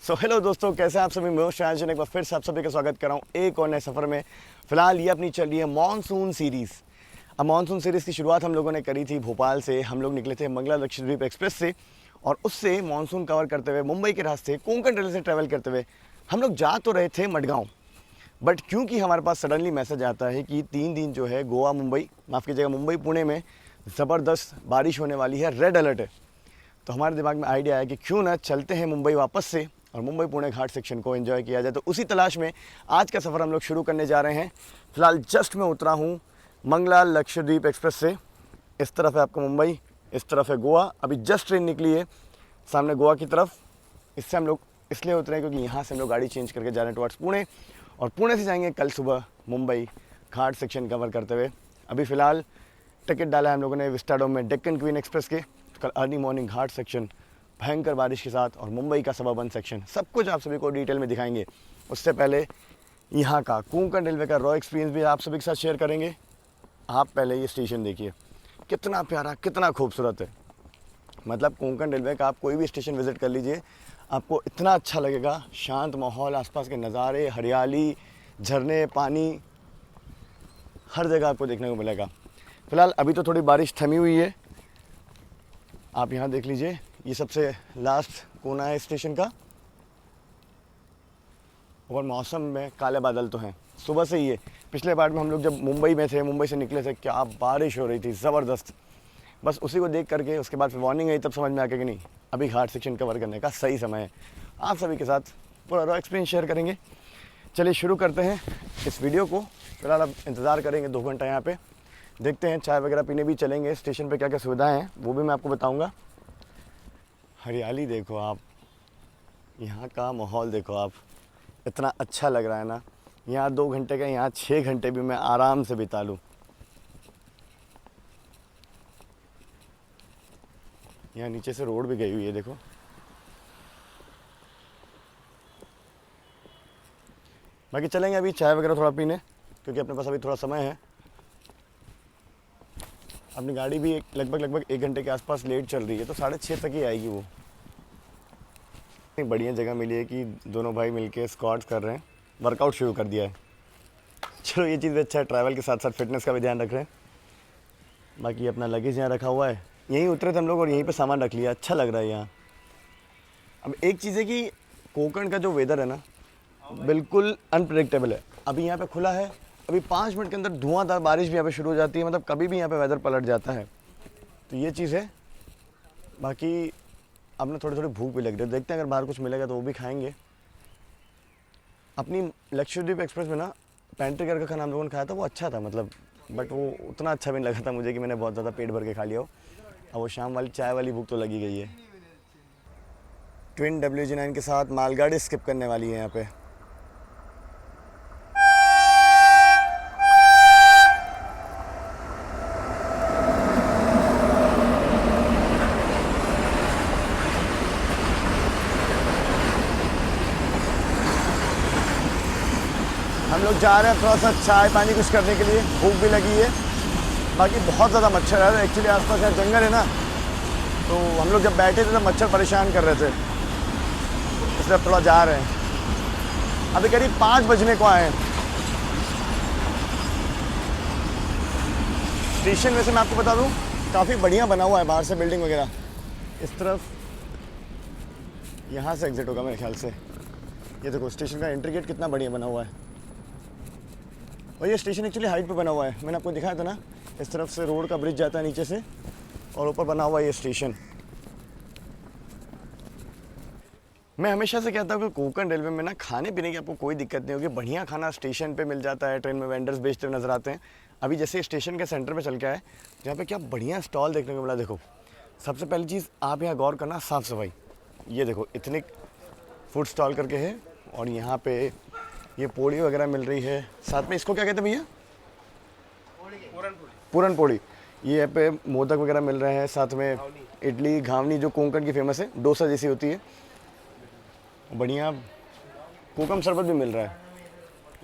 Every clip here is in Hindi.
सो हेलो दोस्तों, कैसे हैं आप सभी। मैं शायद एक बार फिर से आप सभी का स्वागत कर रहा हूँ एक और नए सफ़र में। फ़िलहाल ये अपनी चल रही है मानसून सीरीज़। अब मानसून सीरीज़ की शुरुआत हम लोगों ने करी थी भोपाल से। हम लोग निकले थे मंगला लक्षद्वीप एक्सप्रेस से और उससे मानसून कवर करते हुए मुंबई के रास्ते कोंकण रेल से ट्रैवल करते हुए हम लोग जा तो रहे थे मडगांव, बट क्योंकि हमारे पास सडनली मैसेज आता है कि 3 दिन जो है गोवा मुंबई, माफ़ कीजिएगा मुंबई पुणे में ज़बरदस्त बारिश होने वाली है, रेड अलर्ट है। तो हमारे दिमाग में आइडिया आया कि क्यों ना चलते हैं मुंबई वापस से और मुंबई पुणे घाट सेक्शन को एंजॉय किया जाए। तो उसी तलाश में आज का सफ़र हम लोग शुरू करने जा रहे हैं। फ़िलहाल जस्ट मैं उतरा हूँ मंगला लक्षद्वीप एक्सप्रेस से। इस तरफ है आपका मुंबई, इस तरफ है गोवा। अभी जस्ट ट्रेन निकली है सामने गोवा की तरफ। इससे हम लोग इसलिए उतरे हैं क्योंकि यहाँ से हम लोग गाड़ी चेंज करके जा रहे हैं टुवर्ड्स पुणे और पुणे से जाएंगे कल सुबह मुंबई घाट सेक्शन कवर करते हुए। अभी फ़िलहाल टिकट डाला है हम लोगों ने विस्टाडोम में डेक्कन क्वीन एक्सप्रेस के। कल अर्ली मॉर्निंग घाट सेक्शन भयंकर बारिश के साथ और मुंबई का सबअर्बन सेक्शन, सब कुछ आप सभी को डिटेल में दिखाएंगे। उससे पहले यहाँ का कोंकण रेलवे का रॉ एक्सपीरियंस भी आप सभी के साथ शेयर करेंगे। आप पहले ये स्टेशन देखिए, कितना प्यारा, कितना खूबसूरत है। मतलब कोंकण रेलवे का आप कोई भी स्टेशन विज़िट कर लीजिए, आपको इतना अच्छा लगेगा। शांत माहौल, आसपास के नज़ारे, हरियाली, झरने, पानी, हर जगह आपको देखने को मिलेगा। फ़िलहाल अभी तो थोड़ी बारिश थमी हुई है। आप यहाँ देख लीजिए, ये सबसे लास्ट कोना है स्टेशन का और मौसम में काले बादल तो हैं सुबह से ही है। पिछले बार में हम लोग जब मुंबई में थे, मुंबई से निकले थे, क्या बारिश हो रही थी ज़बरदस्त। बस उसी को देख करके उसके बाद फिर वार्निंग आई, तब समझ में आ गया कि नहीं, अभी घाट सेक्शन कवर करने का सही समय है। आप सभी के साथ पूरा रॉ एक्सपीरियंस शेयर करेंगे। चलिए शुरू करते हैं इस वीडियो को। फिलहाल अब इंतज़ार करेंगे 2 घंटा यहाँ पे, देखते हैं चाय वगैरह पीने भी चलेंगे। स्टेशन पे क्या क्या सुविधाएं हैं वो भी मैं आपको बताऊंगा। हरियाली देखो आप, यहाँ का माहौल देखो आप, इतना अच्छा लग रहा है ना। यहाँ 2 घंटे का, यहाँ 6 घंटे भी मैं आराम से बिता लूँ। यहाँ नीचे से रोड भी गई हुई है देखो। बाकी चलेंगे अभी चाय वगैरह थोड़ा पीने, क्योंकि अपने पास अभी थोड़ा समय है। अपनी गाड़ी भी लगभग 1 घंटे के आसपास लेट चल रही है, तो 6:30 तक ही आएगी वो। एक बढ़िया जगह मिली है कि दोनों भाई मिलके स्क्वाट्स कर रहे हैं, वर्कआउट शुरू कर दिया है। चलो ये चीज़ भी अच्छा है, ट्रैवल के साथ साथ फिटनेस का भी ध्यान रख रहे हैं। बाकी अपना लगेज यहाँ रखा हुआ है, यहीं उतरे थे हम लोग और यहीं पे सामान रख लिया। अच्छा लग रहा है यहाँ। अब एक चीज़ है कि कोंकण का जो वेदर है ना, बिल्कुल अनप्रेडिक्टेबल है। अभी यहाँ पे खुला है, अभी 5 मिनट के अंदर धुआंधार बारिश भी यहाँ पे शुरू हो जाती है। मतलब कभी भी यहाँ पे वेदर पलट जाता है, तो ये चीज़ है। बाकी अब ना थोड़ी भूख भी लग रही है, देखते हैं अगर बाहर कुछ मिलेगा तो वो भी खाएंगे। अपनी लक्षद्वीप एक्सप्रेस में ना पेंट्री घर का खाना हम लोगों ने खाया था, वो अच्छा था मतलब, बट वो उतना अच्छा भी नहीं लगा था मुझे कि मैंने बहुत ज़्यादा पेट भर के खा लिया हो। अब वो शाम वाली चाय वाली भूख तो लगी गई है। ट्विन WG9 के साथ मालगाड़ी स्किप करने वाली है यहाँ पे। हम लोग जा रहे हैं थोड़ा सा चाय पानी कुछ करने के लिए, भूख भी लगी है। बाकी बहुत ज़्यादा मच्छर है एक्चुअली, आसपास यहाँ जंगल है ना, तो हम लोग जब बैठे थे तो मच्छर परेशान कर रहे थे, इसलिए अब थोड़ा जा रहे हैं। अभी करीब 5 बजने को आए हैं। स्टेशन वैसे मैं आपको बता दूँ काफ़ी बढ़िया बना हुआ है, बाहर से बिल्डिंग वगैरह। इस तरफ यहाँ से एग्जिट होगा मेरे ख्याल से। ये देखो स्टेशन का एंट्री गेट कितना बढ़िया बना हुआ है। और ये स्टेशन एक्चुअली हाइट पे बना हुआ है, मैंने आपको दिखाया था ना। इस तरफ से रोड का ब्रिज जाता है नीचे से और ऊपर बना हुआ है ये स्टेशन। मैं हमेशा से कहता हूँ कि कोंकण रेलवे में ना खाने पीने की आपको कोई दिक्कत नहीं होगी। बढ़िया खाना स्टेशन पे मिल जाता है, ट्रेन में वेंडर्स बेचते हुए नजर आते हैं। अभी जैसे स्टेशन के सेंटर पे चल के आए, जहाँ पे क्या बढ़िया स्टॉल देखने को मिला। देखो सबसे पहली चीज़ आप यहाँ गौर करना, साफ़ सफाई। ये देखो इतने फूड स्टॉल करके है और यहाँ पे ये पोड़ी वगैरह मिल रही है। साथ में इसको क्या कहते हैं भैया? पूरन पोड़ी। ये यहाँ पे मोदक वगैरह मिल रहे हैं, साथ में इडली, घावनी जो कोंकण की फेमस है, डोसा जैसी होती है। बढ़िया कोकम शरबत भी मिल रहा है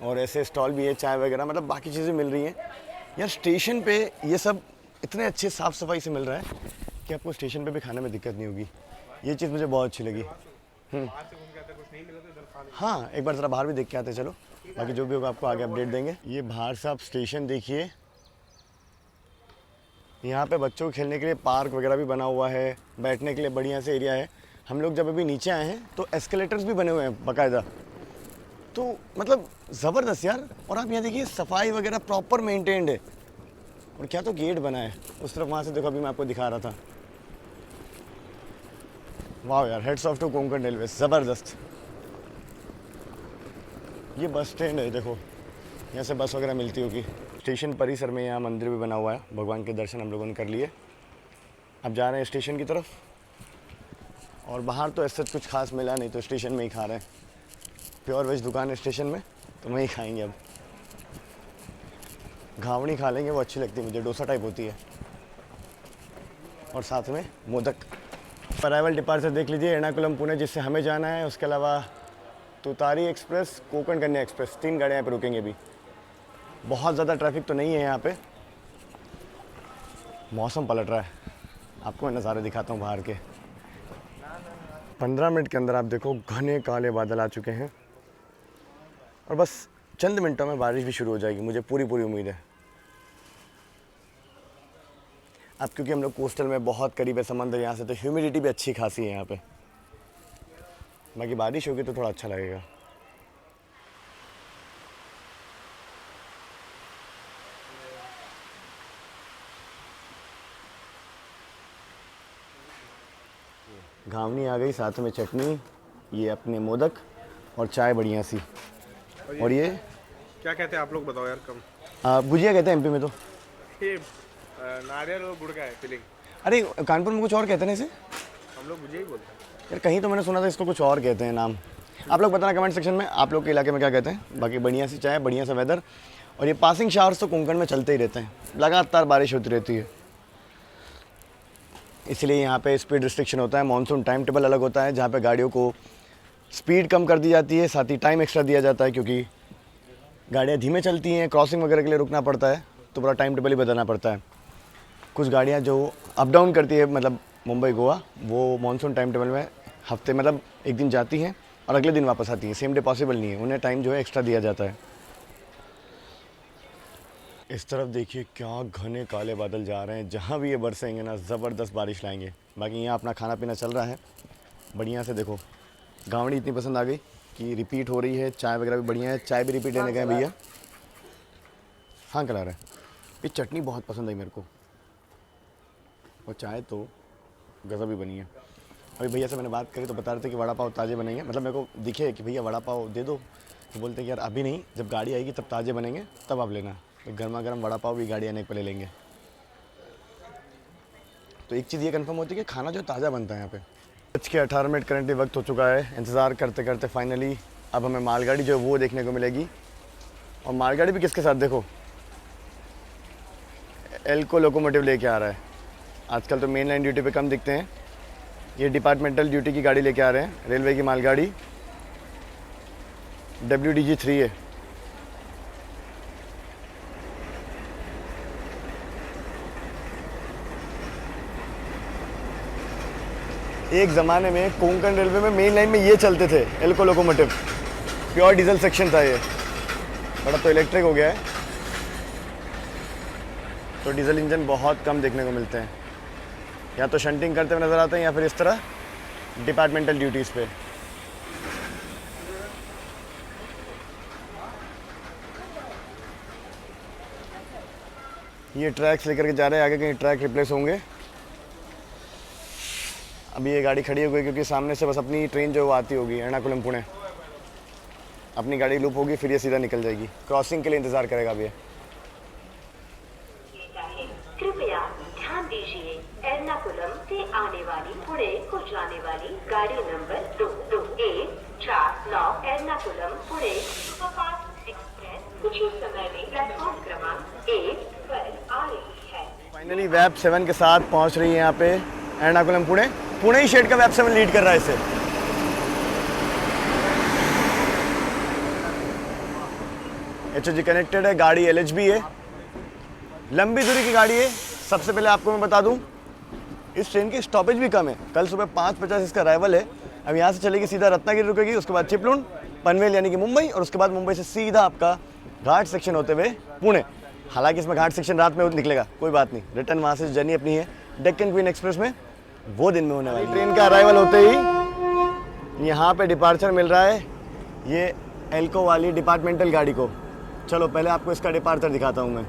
और ऐसे स्टॉल भी है, चाय वगैरह, मतलब बाकी चीज़ें मिल रही हैं। यार स्टेशन पे ये सब इतने अच्छे साफ़ सफाई से मिल रहा है कि आपको स्टेशन पे भी खाने में दिक्कत नहीं होगी। ये चीज़ मुझे बहुत अच्छी लगी। बाहर से घूम के आते कुछ नहीं मिला तो इधर खा लेंगे। हाँ, एक बार ज़रा बाहर भी देख के आते चलो, बाकी जो भी होगा आपको आगे अपडेट देंगे। ये बाहर से आप स्टेशन देखिए, यहाँ पे बच्चों को खेलने के लिए पार्क वगैरह भी बना हुआ है, बैठने के लिए बढ़िया से एरिया है। हम लोग जब अभी नीचे आए हैं तो एस्केलेटर्स भी बने हुए हैं बाकायदा, तो मतलब ज़बरदस्त यार। और आप यहाँ देखिए सफाई वगैरह प्रॉपर मेंटेन्ड है, और क्या तो गेट बना है उस तरफ, वहाँ से देखो अभी मैं आपको दिखा रहा था। वाह यार, heads off to Konkan railway, ज़बरदस्त। ये बस स्टैंड है, देखो यहाँ से बस वगैरह मिलती होगी। स्टेशन परिसर में यहाँ मंदिर भी बना हुआ है, भगवान के दर्शन हम लोगों ने कर लिए। अब जा रहे हैं स्टेशन की तरफ, और बाहर तो ऐसा कुछ खास मिला नहीं तो स्टेशन में ही खा रहे हैं। प्योर वेज दुकान है स्टेशन में, तो वहीं खाएंगे। अब घावनी खा लेंगे, वो अच्छी लगती है मुझे, डोसा टाइप होती है, और साथ में मोदक। अराइवल डिपार्चर देख लीजिए, एर्नाकुलम पुणे जिससे हमें जाना है, उसके अलावा तुतारी एक्सप्रेस, कोंकण कन्या एक्सप्रेस, 3 गाड़ियाँ यहाँ पे रुकेंगे अभी। बहुत ज़्यादा ट्रैफिक तो नहीं है यहाँ पे। मौसम पलट रहा है, आपको मैं नज़ारे दिखाता हूँ बाहर के। 15 मिनट के अंदर आप देखो घने काले बादल आ चुके हैं, और बस चंद मिनटों में बारिश भी शुरू हो जाएगी, मुझे पूरी उम्मीद है। अब क्योंकि हम लोग कोस्टल में बहुत करीब है समंदर यहाँ से, तो ह्यूमिडिटी भी अच्छी खासी है यहाँ पे। बाकी बारिश होगी तो थोड़ा अच्छा लगेगा। घावनी आ गई, साथ में चटनी, ये अपने मोदक और चाय बढ़िया सी। और ये क्या कहते हैं आप लोग बताओ यार। कम भुजिया कहते हैं एमपी में तो। ये नारियल और गुड़ का है फीलिंग। अरे कानपुर में कुछ और कहते हैं इसे, हम लोग भुजिया ही बोलते हैं यार। कहीं तो मैंने सुना था इसको कुछ और कहते हैं नाम। आप लोग बताना कमेंट सेक्शन में आप लोग के इलाके में क्या कहते हैं। बाकी बढ़िया सी चाय, बढ़िया सा वेदर, और ये पासिंग शावर्स तो कोंकण में चलते ही रहते हैं, लगातार बारिश होती रहती है, इसलिए यहाँ पे स्पीड रिस्ट्रिक्शन होता है। मॉनसून टाइम टेबल अलग होता है, जहाँ पे गाड़ियों को स्पीड कम कर दी जाती है, साथ ही टाइम एक्स्ट्रा दिया जाता है, क्योंकि गाड़ियाँ धीमे चलती हैं, क्रॉसिंग वगैरह के लिए रुकना पड़ता है, तो पूरा टाइम टेबल ही बदलना पड़ता है। कुछ गाड़ियाँ जो अप डाउन करती है, मतलब मुंबई गोवा, वो मॉनसून टाइम टेबल में हफ्ते मतलब एक दिन जाती हैं और अगले दिन वापस आती हैं। सेम डे पॉसिबल नहीं है, उन्हें टाइम जो है एक्स्ट्रा दिया जाता है। इस तरफ देखिए क्या घने काले बादल जा रहे हैं, जहाँ भी ये बरसेंगे ना ज़बरदस्त बारिश लाएंगे। बाकी यहाँ अपना खाना पीना चल रहा है बढ़िया से। देखो घावनी इतनी पसंद आ गई कि रिपीट हो रही है, चाय वगैरह भी बढ़िया है, चाय भी रिपीट लेने गए भैया। हाँ कला रहा है। ये चटनी बहुत पसंद आई मेरे को, और चाय तो गज़ब ही बनी है। अभी भैया से मैंने बात करी तो बता रहे थे कि वड़ा पाव ताज़े बनेंगे, मतलब मेरे को दिखे कि भैया वड़ा पाव दे दो, तो बोलते कि यार अभी नहीं, जब गाड़ी आएगी तब ताज़े बनेंगे, तब आप लेना। तो गर्मा गर्म वड़ा पाव भी गाड़ी आने पर ले लेंगे। तो एक चीज़ ये कंफर्म होती है कि खाना जो ताज़ा बनता है यहाँ पे। 18 करंटली वक्त हो चुका है। इंतज़ार करते करते फाइनली अब हमें मालगाड़ी जो है वो देखने को मिलेगी। और मालगाड़ी भी किसके साथ, देखो एल्को लोकोमोटिव लेके आ रहा है। आजकल तो मेन लाइन ड्यूटी पे कम दिखते हैं, ये डिपार्टमेंटल ड्यूटी की गाड़ी लेके आ रहे हैं, रेलवे की मालगाड़ी WDG3 है। एक ज़माने में कोंकण रेलवे में मेन लाइन में ये चलते थे एल्को लोकोमोटिव, प्योर डीजल सेक्शन था ये, बड़ा तो इलेक्ट्रिक हो गया है, तो डीजल इंजन बहुत कम देखने को मिलते हैं। या तो शंटिंग करते हुए नज़र आते हैं, या फिर इस तरह डिपार्टमेंटल ड्यूटीज़ पे। ये ट्रैक्स लेकर के जा रहे हैं, आगे कहीं ट्रैक रिप्लेस होंगे। अभी ये गाड़ी खड़ी हो गई क्योंकि सामने से बस अपनी ट्रेन जो है वो आती होगी एर्नाकुलम पुणे, अपनी गाड़ी लूप होगी, फिर ये सीधा निकल जाएगी। क्रॉसिंग के लिए इंतज़ार करेगा अभी। कृपया ध्यान दीजिए, एर्नाकुलम से आने वाली पुणे को जाने वाली गाड़ी number 2214 Ernakulam Pune superfast express कुछ ही समय में प्लेटफॉर्म क्रमांक 1 पर आ रही है। फाइनली वेब 7 के साथ पहुंच रही है यहाँ पे एर्नाकुलम पुणे। पुणे ही शेड का वेब 7 लीड कर रहा है इसे। HOG कनेक्टेड है, गाड़ी LHB है, लंबी दूरी की गाड़ी है। सबसे पहले आपको मैं बता दूं, इस ट्रेन की स्टॉपेज भी कम है। कल सुबह 5:50 इसका अराइवल है, अब यहाँ से चलेगी सीधा रत्नागिरी रुकेगी, उसके बाद चिपलून, पनवेल यानी कि मुंबई, और उसके बाद मुंबई से सीधा आपका घाट सेक्शन होते हुए पुणे। हालांकि इसमें घाट सेक्शन रात में निकलेगा, कोई बात नहीं, रिटर्न वहाँ से जर्नी अपनी है डेक्कन क्वीन एक्सप्रेस में, वो दिन में होने वाली। ट्रेन का अराइवल होते ही यहाँ पे डिपार्चर मिल रहा है ये एल्को वाली डिपार्टमेंटल गाड़ी को। चलो पहले आपको इसका डिपार्चर दिखाता हूँ मैं।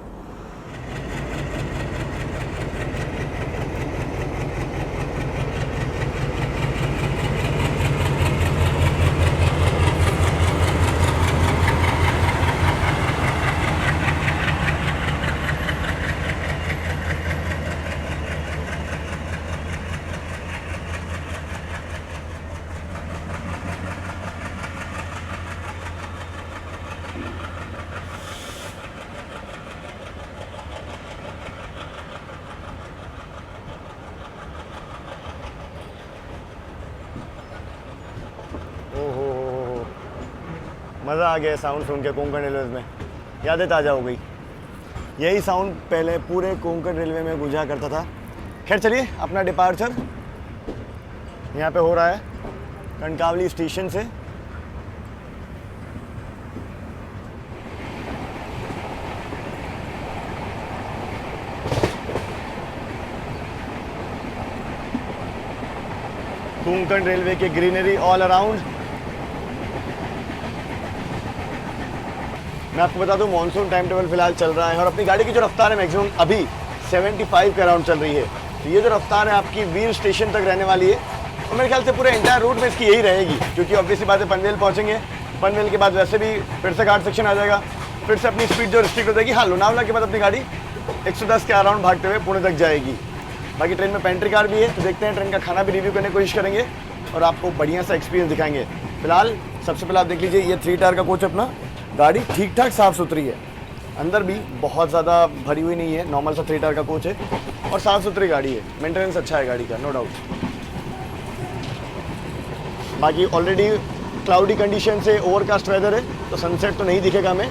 ओहो, मज़ा आ गया साउंड सुन के कोंकण रेलवे में, यादें ताज़ा हो गई। यही साउंड पहले पूरे कोंकण रेलवे में गूंजा करता था। खैर चलिए, अपना डिपार्चर यहाँ पे हो रहा है कनकावली स्टेशन से। कोंकण रेलवे की ग्रीनरी ऑल अराउंड। मैं आपको बता दूं मॉनसून टाइम टेबल फिलहाल चल रहा है और अपनी गाड़ी की जो रफ्तार है मैक्सिमम अभी 75 के अराउंड चल रही है। तो ये जो रफ्तार है आपकी वीर स्टेशन तक रहने वाली है और मेरे ख्याल से पूरे एंटायर रूट में इसकी यही रहेगी, क्योंकि ऑब्वियसली बात है पनवेल पहुँचेंगे, पनवेल के बाद वैसे भी फिर से घाट सेक्शन आ जाएगा, फिर से अपनी स्पीड जो रिस्ट्रिक्ट हो जाएगी। हाँ, लोनावला के बाद अपनी गाड़ी 110 के अराउंड भागते हुए पुणे तक जाएगी। बाकी ट्रेन में पेंट्री कार भी है, तो देखते हैं ट्रेन का खाना भी रिव्यू करने की कोशिश करेंगे और आपको बढ़िया सा एक्सपीरियंस दिखाएंगे। फिलहाल सबसे पहले आप देख लीजिए, ये 3 टायर का कोच अपना, गाड़ी ठीक ठाक साफ़ सुथरी है, अंदर भी बहुत ज़्यादा भरी हुई नहीं है, नॉर्मल सा 3 टायर का कोच है और साफ़ सुथरी गाड़ी है, मेंटेनेंस अच्छा है गाड़ी का, नो डाउट। बाकी ऑलरेडी क्लाउडी कंडीशन से ओवरकास्ट वेदर है, तो सनसेट तो नहीं दिखेगा हमें।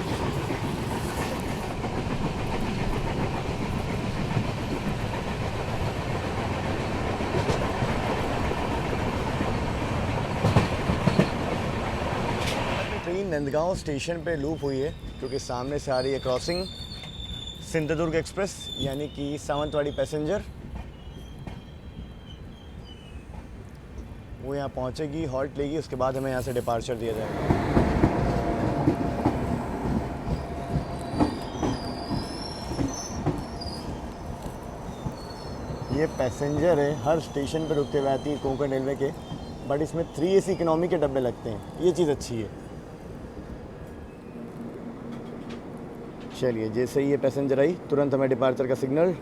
ट्रेन नंदगांव स्टेशन पे लूप हुई है क्योंकि सामने से आ रही है क्रॉसिंग सिंधुदुर्ग एक्सप्रेस यानी कि सावंतवाड़ी पैसेंजर। वो यहाँ पहुँचेगी, हॉल्ट लेगी, उसके बाद हमें यहाँ से डिपार्चर दिया जाएगा। ये पैसेंजर है, हर स्टेशन पे रुकते हुए आती है कोंकण रेलवे के, बट इसमें 3 AC इकोनॉमी के डब्बे लगते हैं, ये चीज़ अच्छी है। चलिए, जैसे ही ये पैसेंजर आई तुरंत हमें डिपार्चर का signal,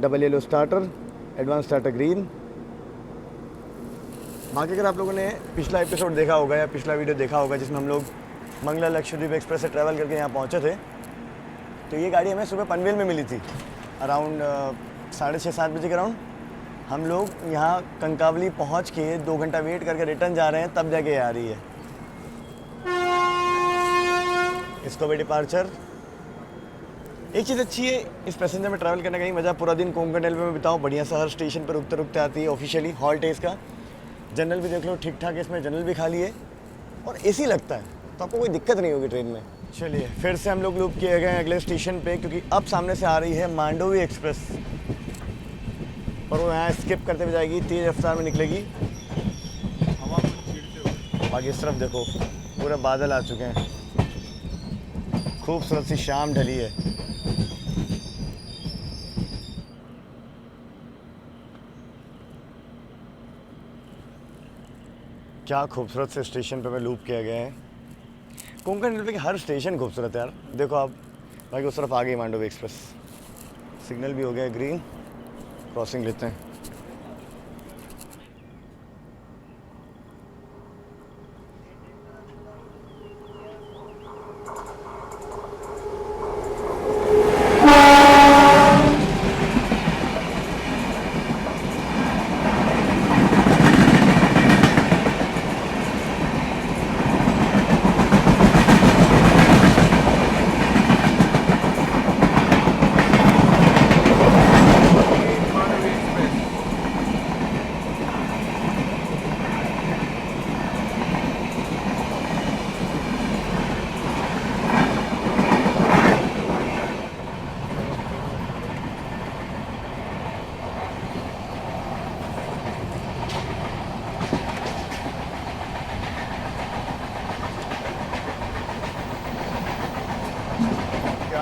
double yellow starter, advance starter green. बाकी अगर आप लोगों ने पिछला एपिसोड देखा होगा या पिछला वीडियो देखा होगा जिसमें हम लोग मंगला लक्षद्वीप एक्सप्रेस से ट्रैवल करके यहाँ पहुँचे थे, तो ये गाड़ी हमें सुबह पनवेल में मिली थी अराउंड 6:30-7 बजे के अराउंड। हम लोग यहाँ कंकावली पहुँच के 2 घंटा वेट करके रिटर्न जा रहे हैं, तब जाके आ रही है। इसको भी डिपार्चर। एक चीज़ अच्छी है इस पैसेंजर में ट्रैवल करने का, ही मज़ा, पूरा दिन कोंकण रेलवे में बिताओ, बढ़िया सा हर स्टेशन पर रुकते रुकते आती है। ऑफिशियली हॉल्ट है इसका। जनरल भी देख लो ठीक ठाक है, इसमें जनरल भी खाली है और AC लगता है, तो आपको कोई दिक्कत नहीं होगी ट्रेन में। चलिए, फिर से हम लोग लूप किए गए अगले स्टेशन पे, क्योंकि अब सामने से आ रही है मांडोवी एक्सप्रेस और वो यहाँ स्किप करते हुए जाएगी, तेज़ रफ्तार में निकलेगी। बाकी इस तरफ देखो पूरे बादल आ चुके हैं, खूबसूरत सी शाम ढली है। क्या खूबसूरत से स्टेशन पे में लूप किया गया है। कोंकण रेलवे के हर स्टेशन खूबसूरत है यार, देखो आप। बाकी उस तरफ आ गई मांडोवी एक्सप्रेस, सिग्नल भी हो गया ग्रीन, क्रॉसिंग लेते हैं।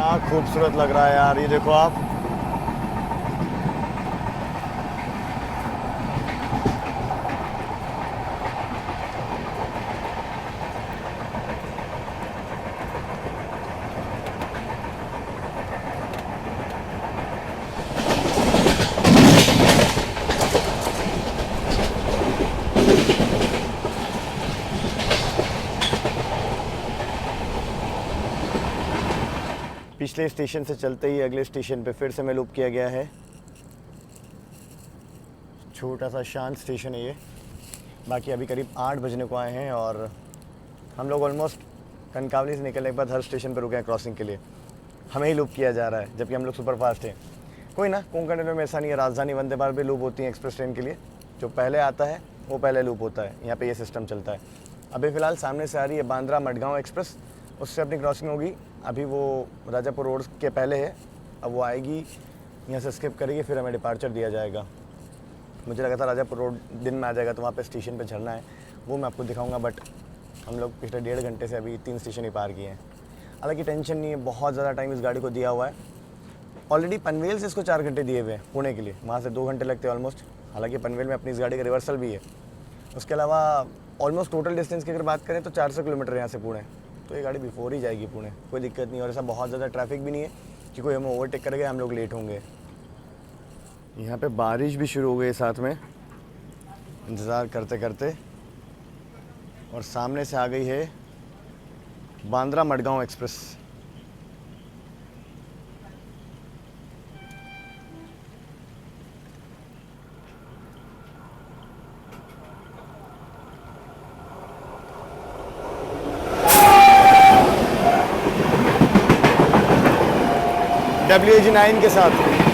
क्या खूबसूरत लग रहा है यार, ये देखो आप। पिछले स्टेशन से चलते ही अगले स्टेशन पे फिर से में लूप किया गया है। छोटा सा शांत स्टेशन है ये। बाकी अभी करीब 8 बजने को आए हैं और हम लोग ऑलमोस्ट कनकावली से निकलने के बाद हर स्टेशन पे रुके हैं क्रॉसिंग के लिए। हमें ही लूप किया जा रहा है जबकि हम लोग सुपर फास्ट हैं। कोई ना, कोंकण रेलवे में ऐसा नहीं है। राजधानी वंदे भारत भी लूप होती है एक्सप्रेस ट्रेन के लिए। जो पहले आता है वो पहले लूप होता है। यहाँ पे ये सिस्टम चलता है। अभी फ़िलहाल सामने से आ रही है बांद्रा मडगांव एक्सप्रेस, उससे अपनी क्रॉसिंग होगी। अभी वो राजापुर रोड के पहले है, अब वो आएगी, यहाँ से स्किप करेगी, फिर हमें डिपार्चर दिया जाएगा। मुझे लगा था राजापुर रोड दिन में आ जाएगा तो वहाँ पे स्टेशन पे चढ़ना है, वो मैं आपको दिखाऊंगा। बट हम लोग पिछले 1.5 घंटे से अभी 3 स्टेशन ही पार किए हैं। हालांकि टेंशन नहीं है, बहुत ज़्यादा टाइम इस गाड़ी को दिया हुआ है। ऑलरेडी पनवेल से इसको 4 घंटे दिए हुए हैं पुणे के लिए, वहाँ से 2 घंटे लगते हैं ऑलमोस्ट। हालांकि पनवेल में अपनी इस गाड़ी का रिवर्सल भी है। उसके अलावा ऑलमोस्ट टोटल डिस्टेंस की अगर बात करें तो 400 किलोमीटर यहाँ से पुणे, तो ये गाड़ी बिफोर ही जाएगी पुणे, कोई दिक्कत नहीं। और ऐसा बहुत ज़्यादा ट्रैफिक भी नहीं है कि कोई हमें ओवरटेक करेगा, हम लोग लेट होंगे। यहाँ पे बारिश भी शुरू हो गई साथ में, इंतज़ार करते करते। और सामने से आ गई है बांद्रा मडगांव एक्सप्रेस। WAG9 के साथ।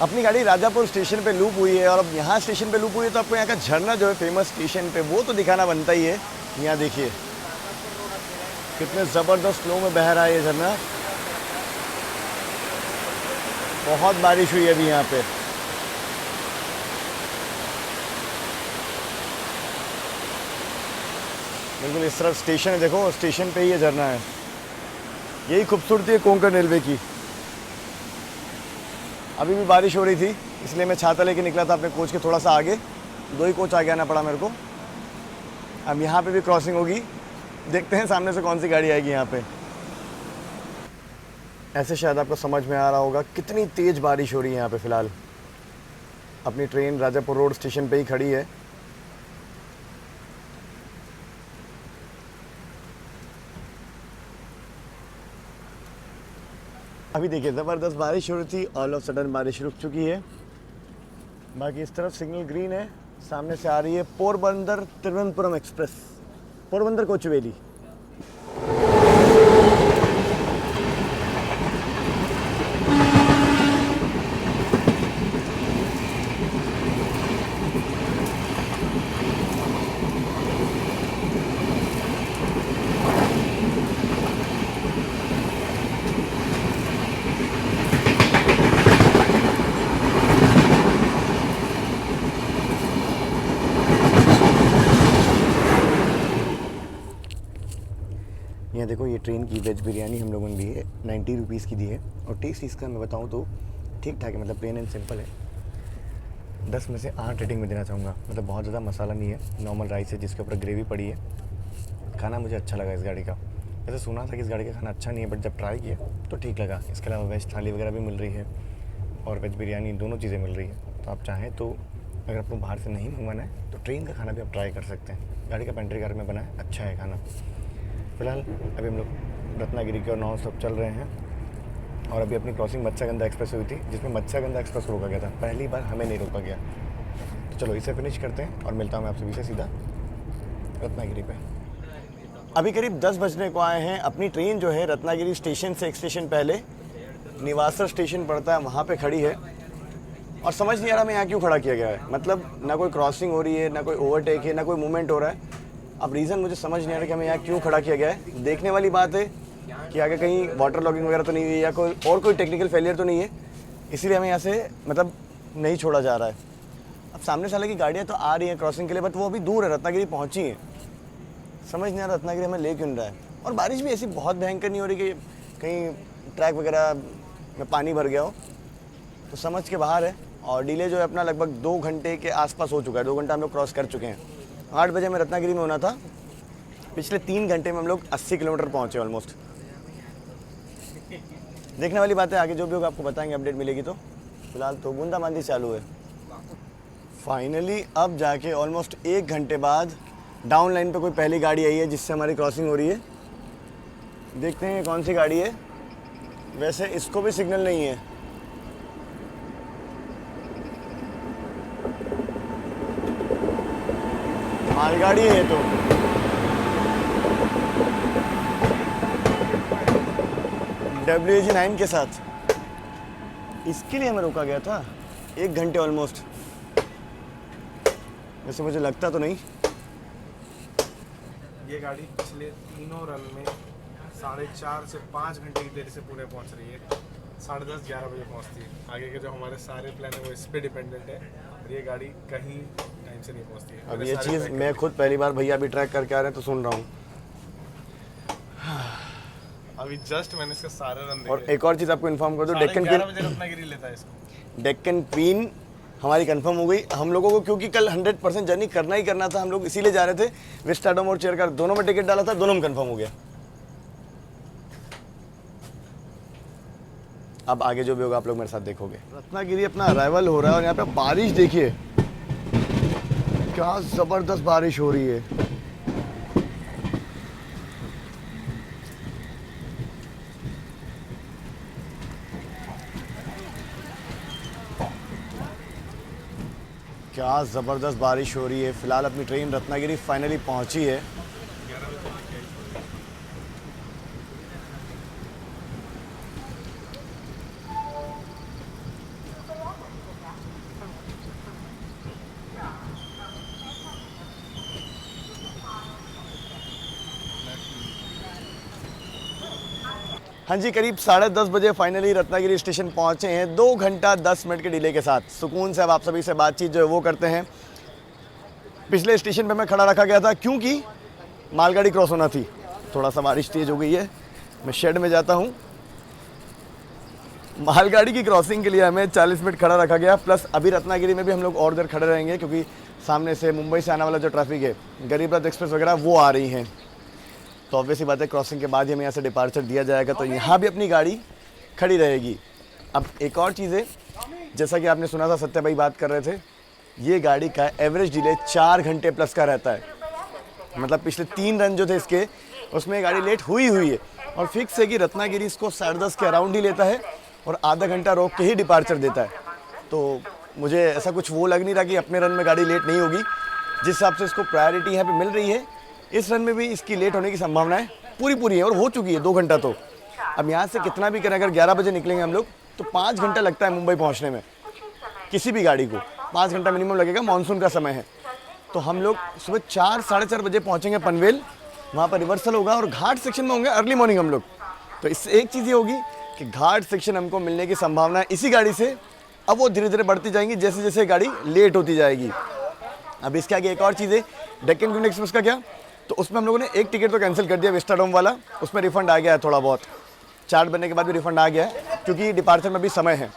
अपनी गाड़ी राजापुर स्टेशन पे लूप हुई है और अब यहाँ स्टेशन पे लूप हुई है तो आपको यहाँ का झरना जो है फेमस स्टेशन पे, वो तो दिखाना बनता ही है। यहाँ देखिए कितने ज़बरदस्त फ्लो में बह रहा है ये झरना। बहुत बारिश हुई है अभी यहाँ पे। बिल्कुल इस तरफ स्टेशन है, देखो स्टेशन पे ही ये झरना है। यही खूबसूरती है कोंकण रेलवे की। अभी भी बारिश हो रही थी इसलिए मैं छाता लेके निकला था अपने कोच के थोड़ा सा आगे। 2 ही कोच आगे आना पड़ा मेरे को। अब यहाँ पे भी क्रॉसिंग होगी, देखते हैं सामने से कौन सी गाड़ी आएगी यहाँ पे। ऐसे शायद आपको समझ में आ रहा होगा कितनी तेज़ बारिश हो रही है यहाँ पे। फ़िलहाल अपनी ट्रेन राजापुर रोड स्टेशन पे ही खड़ी है। अभी देखिए ज़बरदस्त बारिश हो रही थी, ऑल ऑफ सडन बारिश रुक चुकी है। बाकी इस तरफ सिग्नल ग्रीन है। सामने से आ रही है पोरबंदर तिरुवनंतपुरम एक्सप्रेस, पोरबंदर कोचुवेली। यहाँ देखो ये ट्रेन की वेज बिरयानी हम लोगों ने ली है, 90 रुपीज़ की दी है। और टेस्ट इसका मैं बताऊँ तो ठीक ठाक है, मतलब प्लेन एंड सिंपल है। 10 में से 8 रेटिंग में देना चाहूँगा। मतलब बहुत ज़्यादा मसाला नहीं है, नॉर्मल राइस है जिसके ऊपर ग्रेवी पड़ी है। खाना मुझे अच्छा लगा इस गाड़ी का। वैसे सुना था कि इस गाड़ी का खाना अच्छा नहीं है, बट जब ट्राई किया तो ठीक लगा। इसके अलावा वेज थाली वगैरह भी मिल रही है और वेज बिरयानी, दोनों चीज़ें मिल रही है। तो आप चाहें तो अगर आपको बाहर से नहीं मंगवाना है तो ट्रेन का खाना भी आप ट्राई कर सकते हैं। गाड़ी का पेंट्री कार में बना है, अच्छा है खाना। फ़िलहाल अभी हम लोग रत्नागिरी के और नॉन स्टॉप चल रहे हैं। और अभी अपनी क्रॉसिंग मत्स्यगंधा एक्सप्रेस हुई थी जिसमें मत्स्यगंधा एक्सप्रेस रोका गया था। पहली बार हमें नहीं रोका गया। तो चलो इसे फिनिश करते हैं और मिलता हूँ मैं आपसे भी सीधा रत्नागिरी पे। अभी करीब 10 बजने को आए हैं। अपनी ट्रेन जो है रत्नागिरी स्टेशन से एक स्टेशन पहले निवासर स्टेशन पड़ता है, वहाँ पे खड़ी है। और समझ नहीं आ रहा मैं यहाँ क्यों खड़ा किया गया है। मतलब ना कोई क्रॉसिंग हो रही है, ना कोई ओवरटेक है, ना कोई मूवमेंट हो रहा है। अब रीज़न मुझे समझ नहीं आ रहा कि हमें यहाँ क्यों खड़ा किया गया है। देखने वाली बात है कि आगे कहीं वाटर लॉगिंग वगैरह तो नहीं हुई या कोई टेक्निकल फेलियर तो नहीं है, इसीलिए हमें यहाँ से मतलब नहीं छोड़ा जा रहा है। अब सामने साले की गाड़ियाँ तो आ रही हैं क्रॉसिंग के लिए, बट वो अभी दूर है, रत्नागिरी पहुँची हैं। समझ नहीं आ रहा रत्नागिरी हमें ले क्यों रहा है। और बारिश भी ऐसी बहुत भयंकर नहीं हो रही कि कहीं ट्रैक वगैरह में पानी भर गया हो, तो समझ के बाहर है। और डिले जो है अपना लगभग 2 घंटे के आसपास हो चुका है। 2 घंटा हम लोग क्रॉस कर चुके हैं। 8 बजे में रत्नागिरी में होना था, पिछले 3 घंटे में हम लोग 80 किलोमीटर पहुँचे ऑलमोस्ट। देखने वाली बात है, आगे जो भी होगा आपको बताएंगे, अपडेट मिलेगी तो। फिलहाल तो बूंदाबांदी चालू है। फाइनली अब जाके ऑलमोस्ट 1 घंटे बाद डाउन लाइन पे कोई पहली गाड़ी आई है जिससे हमारी क्रॉसिंग हो रही है। देखते हैं कौन सी गाड़ी है। वैसे इसको भी सिग्नल नहीं है। मालगाड़ी है तो WAG 9 के साथ। इसके लिए हमें रोका गया था 1 घंटे ऑलमोस्ट। वैसे मुझे लगता तो नहीं। ये गाड़ी पिछले तीनों रन में 4.5 से 5 घंटे की देरी से पुणे पहुंच रही है। 10:30-11 बजे पहुंचती है। आगे के जो हमारे सारे प्लान है वो इस पे डिपेंडेंट है, और ये गाड़ी कहीं टाइम से नहीं पहुंचती है। अब ये चीज़ मैं खुद पहली बार भैया अभी ट्रैक करके आ रहे हैं तो सुन रहा हूँ। अभी जस्ट मैंने इसके सारे रन और देखे। एक और चीज़ आपको इन्फॉर्म कर दूँ, 11:30 बजे रत्नागिरी लेता है इसको। डेक्कन क्वीन हमारी कंफर्म हो गई हम लोगों को, क्योंकि कल 100% जर्नी करना ही करना था। हम लोग इसीलिए जा रहे थे। विस्टाडोम और चेयरकार दोनों में टिकट डाला था, दोनों में कंफर्म हो गया। अब आगे जो भी होगा आप लोग मेरे साथ देखोगे। रत्नागिरी अपना अराइवल हो रहा है और यहाँ पे बारिश देखिए, क्या ज़बरदस्त बारिश हो रही है। क्या ज़बरदस्त बारिश हो रही है। फ़िलहाल अपनी ट्रेन रत्नागिरी फाइनली पहुंची है। हाँ जी, करीब 10:30 बजे फाइनली रत्नागिरी स्टेशन पहुँचे हैं 2 घंटा 10 मिनट के डिले के साथ। सुकून से अब आप सभी से बातचीत जो है वो करते हैं। पिछले स्टेशन पे मैं खड़ा रखा गया था क्योंकि मालगाड़ी क्रॉस होना थी। थोड़ा सा बारिश तेज़ हो गई है, मैं शेड में जाता हूँ। मालगाड़ी की क्रॉसिंग के लिए हमें 40 मिनट खड़ा रखा गया, प्लस अभी रत्नागिरी में भी हम लोग और देर खड़े रहेंगे क्योंकि सामने से मुंबई से आने वाला जो ट्रैफिक है, गरीब रथ एक्सप्रेस वगैरह वो आ रही हैं। तो ऑब्वियसली बात है क्रॉसिंग के बाद ही हमें यहाँ से डिपार्चर दिया जाएगा, तो यहाँ भी अपनी गाड़ी खड़ी रहेगी। अब एक और चीज़ है, जैसा कि आपने सुना था सत्य भाई बात कर रहे थे, ये गाड़ी का एवरेज डिले 4 घंटे प्लस का रहता है। मतलब पिछले 3 रन जो थे इसके, उसमें गाड़ी लेट हुई है। और फिक्स है कि रत्नागिरी इसको 10:30 के अराउंड ही लेता है और आधा घंटा रोक के ही डिपार्चर देता है। तो मुझे ऐसा कुछ वो लग नहीं रहा कि अपने रन में गाड़ी लेट नहीं होगी। जिस हिसाब से इसको प्रायोरिटी यहाँ पे मिल रही है, इस रन में भी इसकी लेट होने की संभावनाएं पूरी है और हो चुकी है 2 घंटा। तो अब यहाँ से कितना भी करें, अगर 11 बजे निकलेंगे हम लोग तो 5 घंटा लगता है मुंबई पहुँचने में। किसी भी गाड़ी को 5 घंटा मिनिमम लगेगा, मानसून का समय है। तो हम लोग सुबह 4 साढ़े 4 बजे पहुँचेंगे पनवेल, वहाँ पर रिवर्सल होगा और घाट सेक्शन में होंगे अर्ली मॉर्निंग हम लोग। तो इससे एक चीज़ ये होगी कि घाट सेक्शन हमको मिलने की संभावना है इसी गाड़ी से अब वो धीरे धीरे बढ़ती जाएंगी जैसे जैसे गाड़ी लेट होती जाएगी। अब इसके आगे एक और चीज़ है, डेक्कन क्वीन एक्सप्रेस का क्या, तो उसमें हम लोगों ने एक टिकट तो कैंसिल कर दिया विस्टाडोम वाला, उसमें रिफंड आ गया है थोड़ा बहुत, चार्ट बनने के बाद भी रिफंड आ गया है क्योंकि डिपार्चर में भी समय है।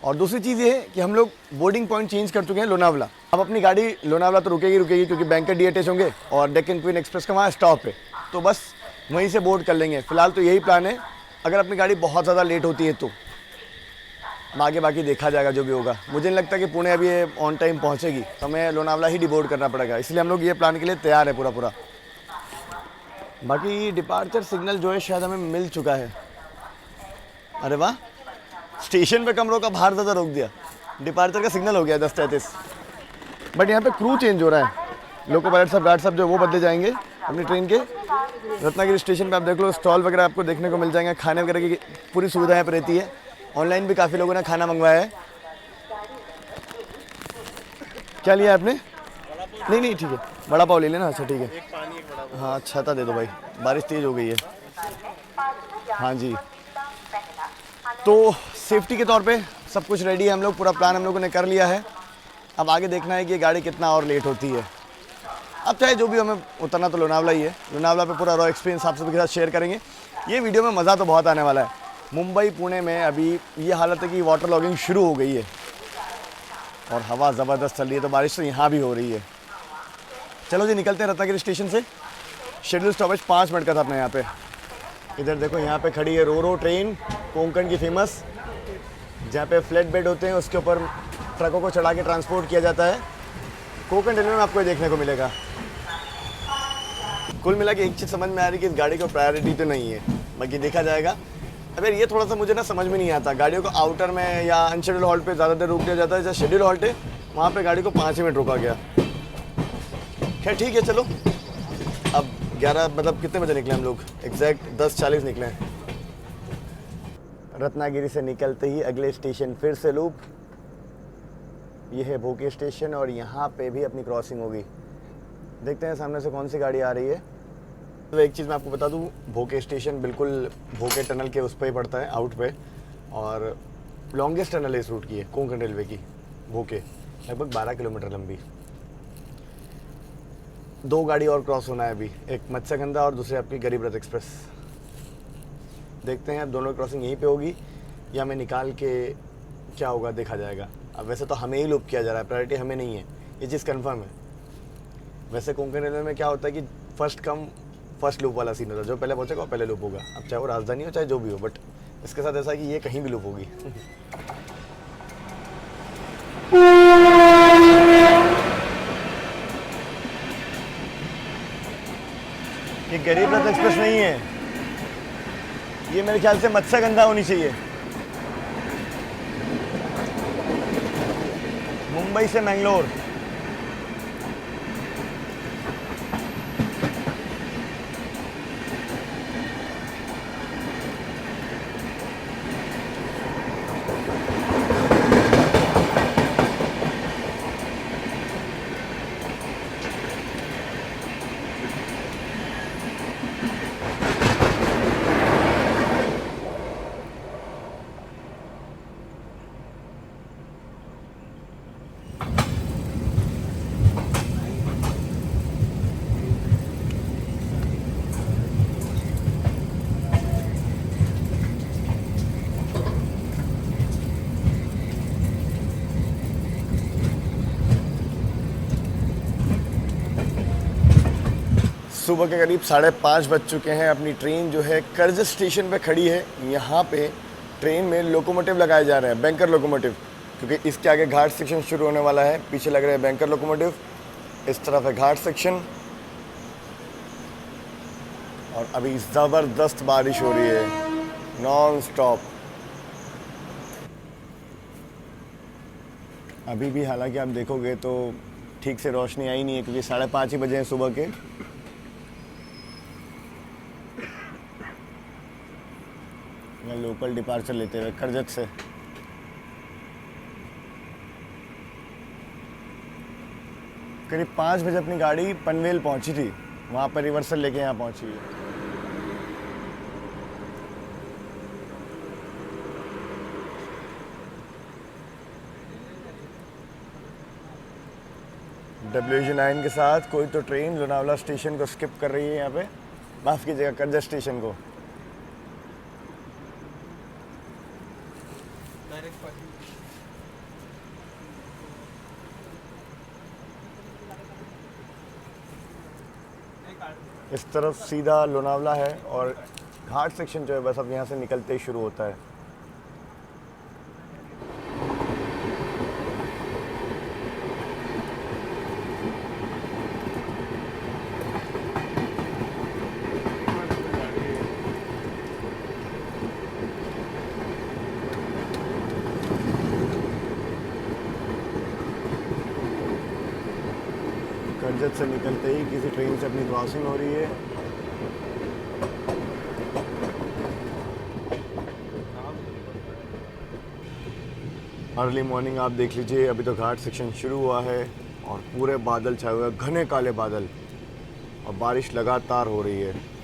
और दूसरी चीज़ ये है कि हम लोग बोर्डिंग पॉइंट चेंज कर चुके हैं लोनावला। अब अपनी गाड़ी लोनावला तो रुकेगी क्योंकि बैंकर डीएचएच होंगे और डेक्कन क्वीन एक्सप्रेस का वहाँ स्टॉप है, तो बस वहीं से बोर्ड कर लेंगे। फिलहाल तो यही प्लान है, अगर अपनी गाड़ी बहुत ज़्यादा लेट होती है तो आगे बाकी देखा जाएगा जो भी होगा। मुझे नहीं लगता कि पुणे अभी ये ऑन टाइम पहुँचेगी, तो हमें लोनावला ही डिबोर्ड करना पड़ेगा, इसलिए हम लोग ये प्लान के लिए तैयार है पूरा। बाकी डिपार्चर सिग्नल जो है शायद हमें मिल चुका है। अरे वाह, स्टेशन पे कम रोका, बाहर ज़्यादा रोक दिया। डिपार्चर का सिग्नल हो गया 10:33। बट यहाँ पे क्रू चेंज हो रहा है, लोको पायलट साहब गार्ड साहब जो वो बदले जाएंगे अपनी ट्रेन के। रत्नागिरी स्टेशन पे आप देख लो, स्टॉल वगैरह आपको देखने को मिल जाएंगे, खाने वगैरह की पूरी सुविधा यहाँ पर रहती है। ऑनलाइन भी काफ़ी लोगों ने खाना मंगवाया है। क्या लिया आपने? नहीं नहीं ठीक है, बड़ा पाव ले लेना। अच्छा ठीक है, हाँ छाता दे दो भाई, बारिश तेज़ हो गई है। हाँ जी, तो सेफ्टी के तौर पे सब कुछ रेडी है, हम लोग पूरा प्लान हम लोगों ने कर लिया है। अब आगे देखना है कि ये गाड़ी कितना और लेट होती है। अब चाहे जो भी, हमें उतरना तो लोनावला ही है। लोनावला पे पूरा रॉ एक्सपीरियंस आप सभी के साथ शेयर करेंगे। ये वीडियो में मज़ा तो बहुत आने वाला है। मुंबई पुणे में अभी ये हालत है कि वाटर लॉगिंग शुरू हो गई है और हवा ज़बरदस्त चल रही है, तो बारिश तो यहाँ भी हो रही है। चलो जी निकलते हैं रत्नागिरी स्टेशन से। शेड्यूल स्टॉपेज 5 मिनट का था अपने यहाँ पे। इधर देखो, यहाँ पे खड़ी है रो ट्रेन, कोंकण की फेमस, जहाँ पे फ्लैट बेड होते हैं, उसके ऊपर ट्रकों को चढ़ा के ट्रांसपोर्ट किया जाता है। कोंकण रेलवे में आपको ये देखने को मिलेगा। कुल मिला के एक चीज़ समझ में आ रही है कि इस गाड़ी को प्रायोरिटी तो नहीं है, बाकी देखा जाएगा। अगर ये थोड़ा सा मुझे ना समझ में नहीं आता, गाड़ियों को आउटर में या अनशेड्यूल हॉल्ट पे ज़्यादा देर रोक दिया जाता है। जैसे शेड्यूल हॉल्ट है वहाँ पे गाड़ी को 5 ही मिनट रोका गया। खैर ठीक है, चलो अब 11 मतलब कितने बजे निकले हम लोग? एग्जैक्ट 10:40 निकले हैं। रत्नागिरी से निकलते ही अगले स्टेशन फिर से लूप, ये है भोके स्टेशन और यहाँ पे भी अपनी क्रॉसिंग होगी। देखते हैं सामने से कौन सी गाड़ी आ रही है। तो एक चीज़ मैं आपको बता दूँ, भोके स्टेशन बिल्कुल भोके टनल के उस पर ही पड़ता है, आउट पे, और लॉन्गेस्ट टनल है इस रूट की है, कोंकण रेलवे की, भोके, लगभग 12 किलोमीटर लंबी। 2 गाड़ी और क्रॉस होना है अभी, एक मत्स्यगंधा और दूसरी आपकी गरीब रथ एक्सप्रेस। देखते हैं अब दोनों क्रॉसिंग यहीं पे होगी या हमें निकाल के क्या होगा, देखा जाएगा। अब वैसे तो हमें ही लूप किया जा रहा है, प्रायोरिटी हमें नहीं है, ये चीज़ कंफर्म है। वैसे कोंकण रेलवे में क्या होता है कि फर्स्ट कम फर्स्ट लूप वाला सीन होता है, जो पहले पहुंचेगा वो पहले लूप होगा। अब चाहे वो राजधानी हो चाहे जो भी हो, बट इसके साथ ऐसा है कि ये कहीं भी लूप होगी। ये गरीब रथ एक्सप्रेस नहीं है, ये मेरे ख्याल से मत्स्यगंधा होनी चाहिए। मुंबई से मैंगलोर। सुबह के करीब 5:30 बज चुके हैं। अपनी ट्रेन जो है कर्जत स्टेशन पे खड़ी है। यहाँ पे ट्रेन में लोकोमोटिव लगाए जा रहे हैं, बैंकर लोकोमोटिव, क्योंकि इसके आगे घाट सेक्शन शुरू होने वाला है। पीछे लग रहे हैं बैंकर लोकोमोटिव, इस तरफ है घाट सेक्शन। और अभी ज़बरदस्त बारिश हो रही है नॉन स्टॉप। अभी भी हालांकि आप देखोगे तो ठीक से रोशनी आई नहीं है, क्योंकि 5:30 ही बजे हैं सुबह के। लोकल डिपार्चर लेते हुए कर्जत से करीब 5 बजे अपनी गाड़ी पनवेल पहुंची थी, वहां पर रिवर्सल लेके यहाँ पहुंची है। WG9 के साथ कोई तो ट्रेन लोनावला स्टेशन को स्किप कर रही है, यहाँ पे माफ़ कीजिएगा कर्जत स्टेशन को। इस तरफ सीधा लोनावला है और घाट सेक्शन जो है बस अब यहाँ से निकलते ही शुरू होता है। कर्जत से निकलते ही किसी ट्रेन से अपनी क्रॉसिंग हो रही है। अर्ली मॉर्निंग आप देख लीजिए, अभी तो घाट सेक्शन शुरू हुआ है। और पूरे बादल छाए हुए हैं, घने काले बादल, और बारिश लगातार हो रही है।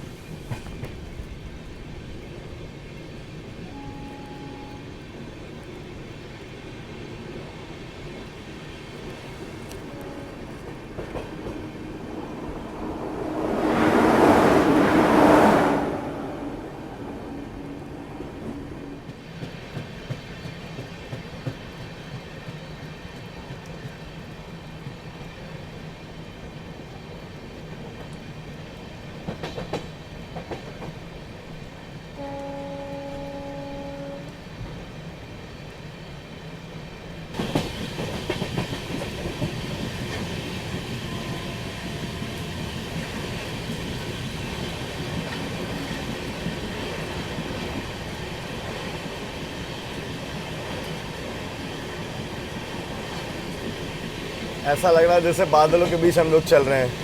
ऐसा लग रहा है जैसे बादलों के बीच हम लोग चल रहे हैं।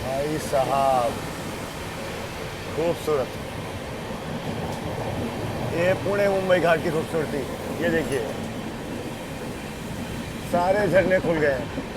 भाई साहब खूबसूरत, ये पुणे मुंबई घाट की खूबसूरती। ये देखिए सारे झरने खुल गए हैं।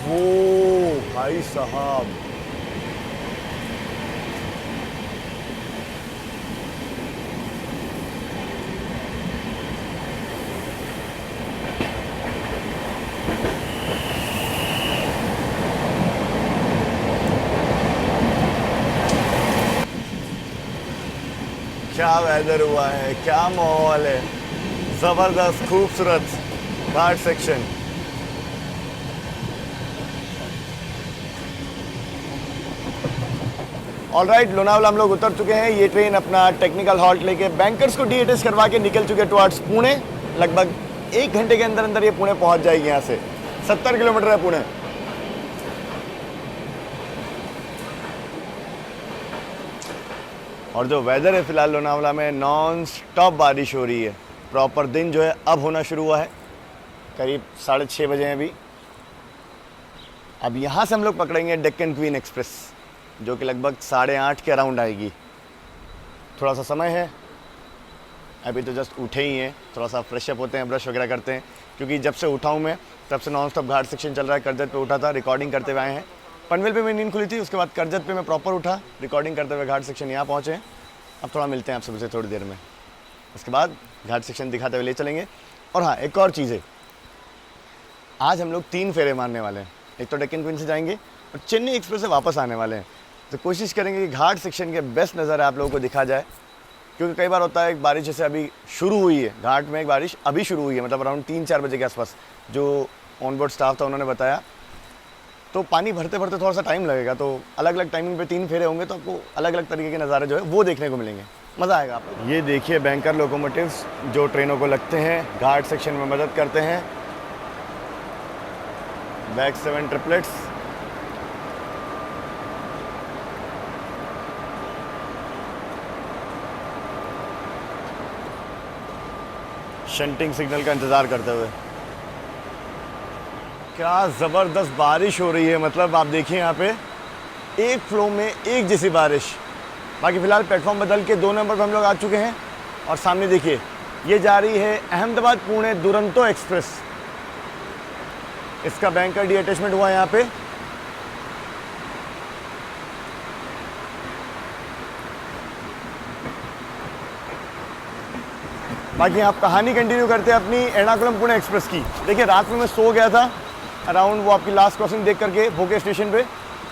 वो भाई साहब, क्या वेदर हुआ है, क्या माहौल है, जबरदस्त खूबसूरत घाट सेक्शन। ऑलराइट, लोनावला हम लोग उतर चुके हैं। ये ट्रेन अपना टेक्निकल हॉल्ट लेके बैंकर्स को डीएटीएस करवा के निकल चुके टुवर्ड्स पुणे। लगभग 1 घंटे के अंदर अंदर ये पुणे पहुंच जाएगी। यहाँ से 70 किलोमीटर है पुणे। और जो वेदर है फिलहाल लोनावला में, नॉन स्टॉप बारिश हो रही है। प्रॉपर दिन जो है अब होना शुरू हुआ है, करीब 6:30 बजे हैं अभी। अब यहाँ से हम लोग पकड़ेंगे डेक्कन क्वीन एक्सप्रेस, जो कि लगभग 8:30 के अराउंड आएगी। थोड़ा सा समय है, अभी तो जस्ट उठे ही हैं, थोड़ा सा फ्रेश अप होते हैं, ब्रश वगैरह करते हैं, क्योंकि जब से उठा हूँ मैं तब से नॉन स्टॉप घाट सेक्शन चल रहा है। करजत पे उठा था, रिकॉर्डिंग करते हुए आए हैं। पनवेल पे मेरी नींद खुली थी, उसके बाद करजत पे मैं प्रॉपर उठा, रिकॉर्डिंग करते हुए घाट सेक्शन यहाँ पहुँचे हैं। अब थोड़ा मिलते हैं आप सबसे थोड़ी देर में, उसके बाद घाट सेक्शन दिखाते हुए ले चलेंगे। और हाँ, एक और चीज़ है, आज हम लोग 3 फेरे मारने वाले हैं। एक तो डेक्कन क्वीन से जाएंगे और चेन्नई एक्सप्रेस से वापस आने वाले हैं। तो कोशिश करेंगे कि घाट सेक्शन के बेस्ट नज़ारे आप लोगों को दिखा जाए, क्योंकि कई बार होता है एक बारिश जैसे अभी शुरू हुई है, घाट में एक बारिश अभी शुरू हुई है, मतलब अराउंड 3-4 बजे के आसपास जो ऑनबोर्ड स्टाफ था उन्होंने बताया। तो पानी भरते भरते थोड़ा सा टाइम लगेगा, तो अलग अलग टाइमिंग पे 3 फेरे होंगे, तो आपको अलग अलग तरीके के नज़ारे जो है वो देखने को मिलेंगे। मज़ा आएगा आपको। ये देखिए बैंकर लोकोमोटिव्स जो ट्रेनों को लगते हैं, घाट सेक्शन में मदद करते हैं। बैक 7 ट्रिपलेट्स, शंटिंग सिग्नल का इंतज़ार करते हुए। क्या ज़बरदस्त बारिश हो रही है, मतलब आप देखिए यहाँ पे एक फ्लो में एक जैसी बारिश। बाकी फ़िलहाल प्लेटफॉर्म बदल के 2 नंबर पर हम लोग आ चुके हैं, और सामने देखिए ये जा रही है अहमदाबाद पुणे दुरंतो एक्सप्रेस। इसका बैंकर डी अटैचमेंट हुआ है यहाँ पे। बाकी आप कहानी कंटिन्यू करते हैं अपनी एर्नाकुलम पुणे एक्सप्रेस की। देखिए रात में मैं सो गया था अराउंड, वो आपकी लास्ट क्रॉसिंग देख करके भोके स्टेशन पे,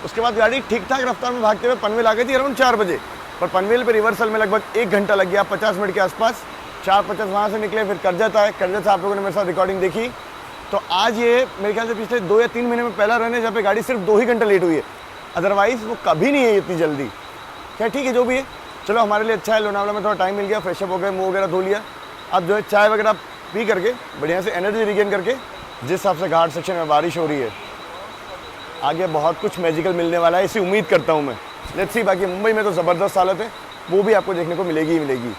उसके बाद गाड़ी ठीक ठाक रफ्तार में भागते हुए पनवेल आ गई थी अराउंड 4 बजे, पर पनवेल पे रिवर्सल में लगभग 1 घंटा लग गया, 50 मिनट के आसपास। 4:50 वहाँ से निकले, फिर करजत आए। करजत से आप लोगों ने मेरे साथ रिकॉर्डिंग देखी। तो आज ये मेरे ख्याल से पिछले 2 या 3 महीने में पहला रन है जहाँ पे गाड़ी सिर्फ 2 ही घंटे लेट हुई है, अदरवाइज़ वो कभी नहीं है इतनी जल्दी। क्या ठीक है, जो भी है, चलो हमारे लिए अच्छा है। लोनावला में थोड़ा टाइम मिल गया, फ्रेशअप हो गए, मुँह वगैरह धो लिया। अब जो है चाय वगैरह पी करके बढ़िया से एनर्जी रिगेन करके, जिस हिसाब से घाट सेक्शन में बारिश हो रही है, आगे बहुत कुछ मैजिकल मिलने वाला है, इसी उम्मीद करता हूँ मैं। Let's see. बाकी मुंबई में तो ज़बरदस्त हालत है, वो भी आपको देखने को मिलेगी ही मिलेगी।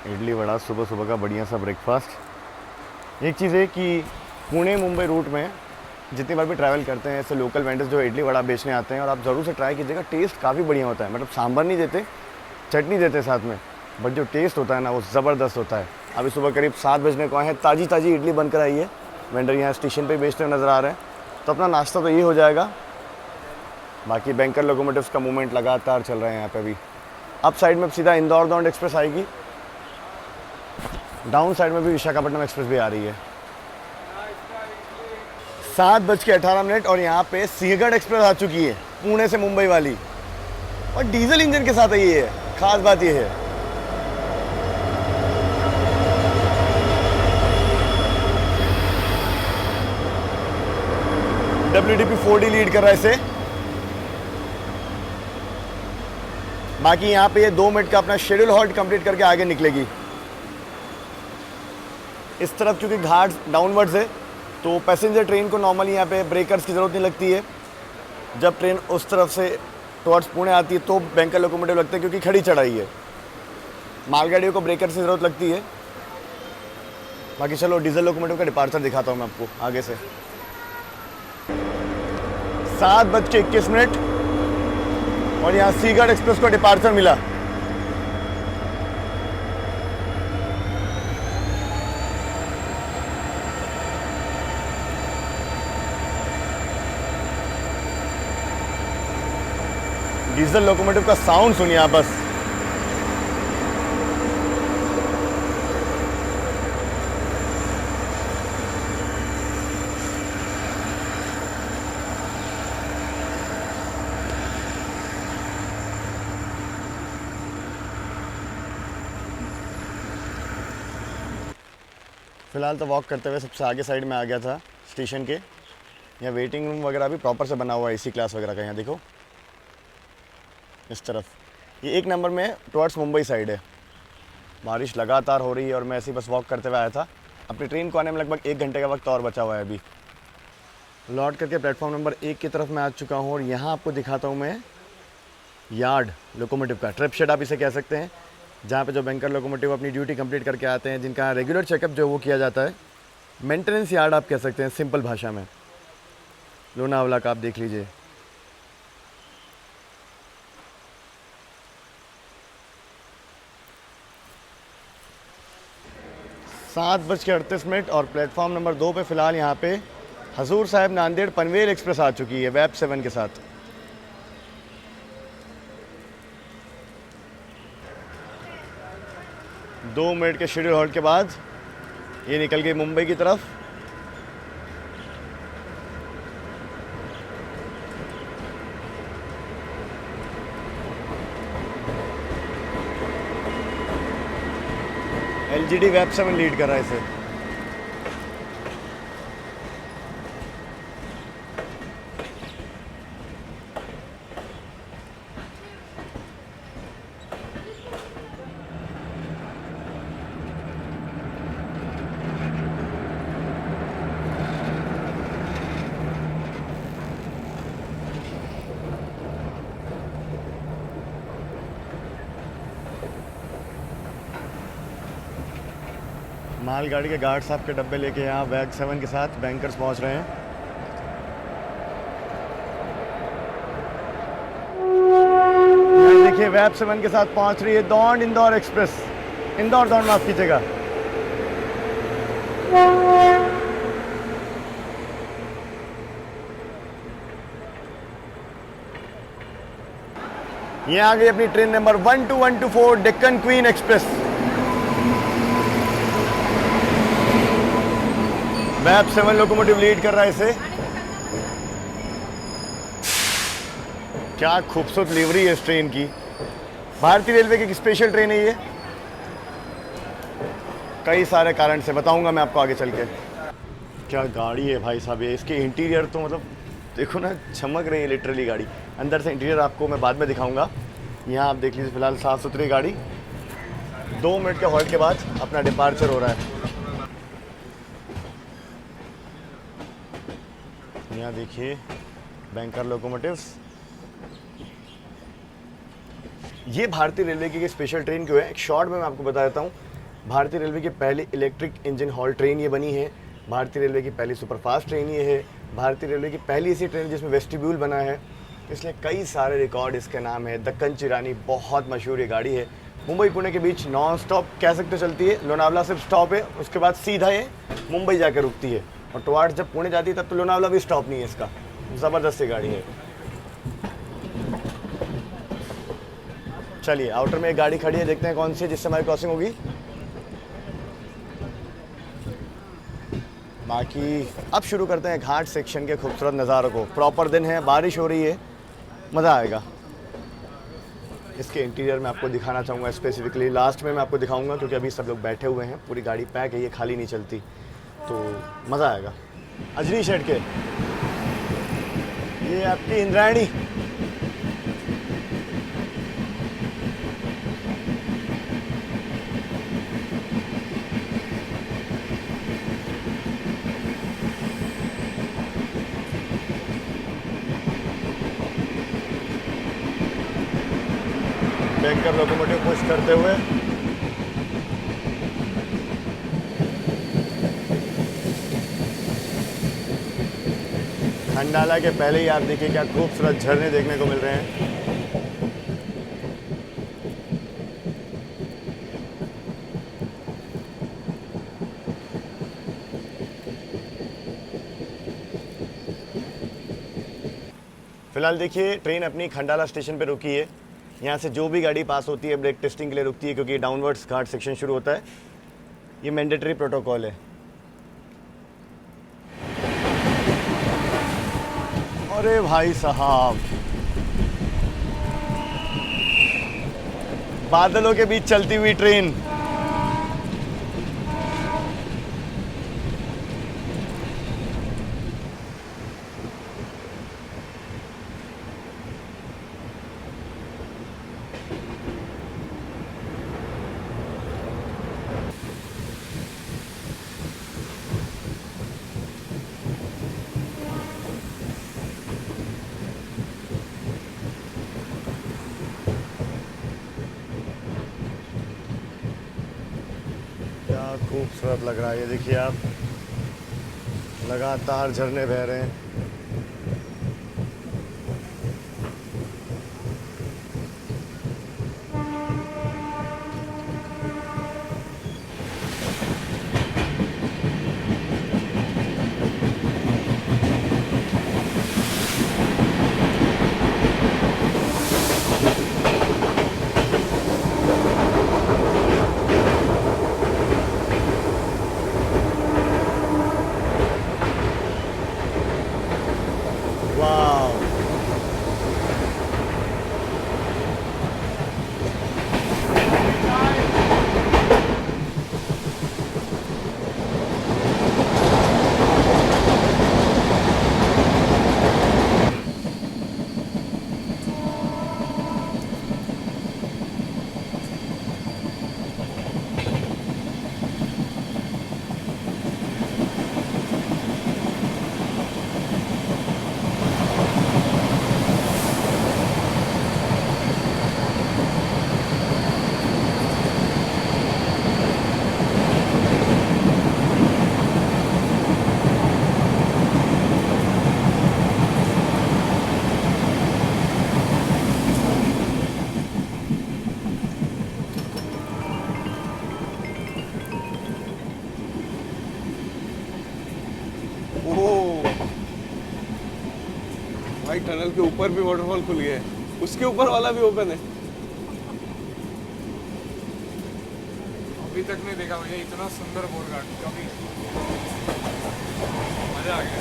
इडली वड़ा सुबह सुबह का बढ़िया सा ब्रेकफास्ट। एक चीज़ है कि पुणे मुंबई रूट में जितनी बार भी ट्रैवल करते हैं ऐसे लोकल वेंडर्स जो इडली वड़ा बेचने आते हैं, और आप ज़रूर से ट्राई कीजिएगा। टेस्ट काफ़ी बढ़िया होता है, मतलब सांभर नहीं देते, चटनी देते साथ में, बट जो टेस्ट होता है ना वो ज़बरदस्त होता है। अभी सुबह करीब 7 बजने को आए हैं, ताज़ी ताज़ी इडली बनकर आई है। वेंडर यहाँ स्टेशन पे बेचते हुए नज़र आ रहे हैं, तो अपना नाश्ता तो ये हो जाएगा। बाकी बैंकर लोकोमोटिव्स का मूवमेंट लगातार चल रहे हैं यहाँ पे भी। अप साइड में सीधा इंदौर दौंड एक्सप्रेस आएगी, डाउन साइड में भी विशाखापट्टनम एक्सप्रेस भी आ रही है। 7:18 और यहाँ पे सिंहगढ़ एक्सप्रेस आ चुकी है, पुणे से मुंबई वाली, और डीजल इंजन के साथ आई है। खास बात ये है, WDP 4D लीड कर रहा है इसे। बाकी यहाँ पे ये 2 मिनट का अपना शेड्यूल हॉल्ट कंप्लीट करके आगे निकलेगी। इस तरफ क्योंकि घाट डाउनवर्ड्स है, तो पैसेंजर ट्रेन को नॉर्मली यहाँ पे ब्रेकर्स की ज़रूरत नहीं लगती है। जब ट्रेन उस तरफ से टुवर्ड्स पुणे आती है तो बैंकर लोकोमोटिव लगता है, क्योंकि खड़ी चढ़ाई है। मालगाड़ियों को ब्रेकर्स की ज़रूरत लगती है। बाकी चलो डीजल लोकोमोटिव का डिपार्चर दिखाता हूँ मैं आपको आगे से। 7:21 और यहाँ सिंहगढ़ एक्सप्रेस को डिपार्चर मिला। डीजल लोकोमोटिव का साउंड सुनिए आप बस। फिलहाल तो वॉक करते हुए सबसे आगे साइड में आ गया था स्टेशन के। यहाँ वेटिंग रूम वगैरह भी प्रॉपर से बना हुआ है, AC क्लास वगैरह का। यहाँ देखो इस तरफ, ये 1 नंबर में टुवर्ड्स मुंबई साइड है। बारिश लगातार हो रही है और मैं ऐसे ही बस वॉक करते हुए आया था। अपनी ट्रेन को आने में लगभग 1 घंटे का वक्त और बचा हुआ है अभी। लौट करके प्लेटफॉर्म नंबर 1 की तरफ मैं आ चुका हूँ, और यहाँ आपको दिखाता हूँ मैं यार्ड लोकोमोटिव का, ट्रिप शेड आप इसे कह सकते हैं, जहाँ पे जो बैंकर लोकोमोटिव अपनी ड्यूटी कंप्लीट करके आते हैं, जिनका रेगुलर चेकअप जो वो किया जाता है। मेंटेनेंस यार्ड आप कह सकते हैं सिंपल भाषा में। लोनावला का आप देख लीजिए। सात 7:38 और प्लेटफॉर्म नंबर 2 पे फ़िलहाल यहाँ पे हजूर साहिब नांदेड़ पनवेल एक्सप्रेस आ चुकी है वेब 7 के साथ। दो मिनट के शेड्यूल हॉल्ट के बाद ये निकल गई मुंबई की तरफ। LGD वेब 7 लीड कर रहा है इसे। मालगाड़ी के गार्ड साहब के डब्बे लेके यहाँ वेब 7 के साथ बैंकर्स पहुँच रहे हैं। देखिए वेब 7 के साथ पहुँच रही है दौंड इंदौर एक्सप्रेस। इंदौर दौंड माफ कीजिएगा। ये आ गई अपनी train number 12124 Deccan queen express. Web 7 locomotive lead कर रहा है इसे। क्या खूबसूरत लिवरी है इस ट्रेन की। भारतीय रेलवे की एक स्पेशल ट्रेन है ये, कई सारे कारण से बताऊंगा मैं आपको आगे चल के। क्या गाड़ी है भाई साहब ये, इसके इंटीरियर तो मतलब देखो ना, चमक रही है लिटरली गाड़ी। अंदर से इंटीरियर आपको मैं बाद में दिखाऊंगा। यहाँ आप देख लीजिए, फिलहाल साफ़ सुथरी गाड़ी। 2 मिनट के हॉल्ट के बाद अपना डिपार्चर हो रहा है। यहाँ देखिए बैंकर लोकोमोटिव्स। ये भारतीय रेलवे की स्पेशल ट्रेन क्यों है, एक शॉर्ट में मैं आपको बता देता हूँ। भारतीय रेलवे की पहली इलेक्ट्रिक इंजन हॉल ट्रेन ये बनी है। भारतीय रेलवे की पहली सुपरफास्ट ट्रेन ये है। भारतीय रेलवे की पहली ऐसी ट्रेन जिसमें वेस्टिब्यूल बना है, इसलिए कई सारे रिकॉर्ड इसके नाम है। दक्कन चिरानी बहुत मशहूर ये गाड़ी है। मुंबई पुणे के बीच नॉन स्टॉप कह सकते चलती है। लोनावला सिर्फ स्टॉप है, उसके बाद सीधा ये मुंबई जाकर रुकती है। और टुवार्ड्स जब पुणे जाती है तब तो लोनावला भी स्टॉप नहीं है इसका। ज़बरदस्त ये गाड़ी है। चलिए आउटर में एक गाड़ी खड़ी है, देखते हैं कौन सी है जिससे हमारी क्रॉसिंग होगी। बाकी अब शुरू करते हैं घाट सेक्शन के खूबसूरत नज़ारों को। प्रॉपर दिन है, बारिश हो रही है, मज़ा आएगा। इसके इंटीरियर में आपको दिखाना चाहूँगा स्पेसिफिकली, लास्ट में मैं आपको दिखाऊंगा क्योंकि अभी सब लोग बैठे हुए हैं, पूरी गाड़ी पैक है, ये खाली नहीं चलती, तो मज़ा आएगा। अजनी शेड के ये आपकी इंद्रायणी। बैंकर लोकोमोटिव पुश करते हुए खंडाला के पहले ही आप देखिए क्या खूबसूरत झरने देखने को मिल रहे हैं। फिलहाल देखिए ट्रेन अपनी खंडाला स्टेशन पे रुकी है। यहाँ से जो भी गाड़ी पास होती है ब्रेक टेस्टिंग के लिए रुकती है, क्योंकि डाउनवर्ड्स घाट सेक्शन शुरू होता है। ये मैंडेटरी प्रोटोकॉल है। अरे भाई साहब, बादलों के बीच चलती हुई ट्रेन। खूबसूरत लग रहा है ये, देखिए आप, लगातार झरने बह रहे हैं। भाई टनल के ऊपर भी वाटरफॉल खुल गया है, उसके ऊपर वाला भी ओपन है। अभी तक नहीं देखा भैया इतना सुंदर बोरघाट कभी। मजा आ गया।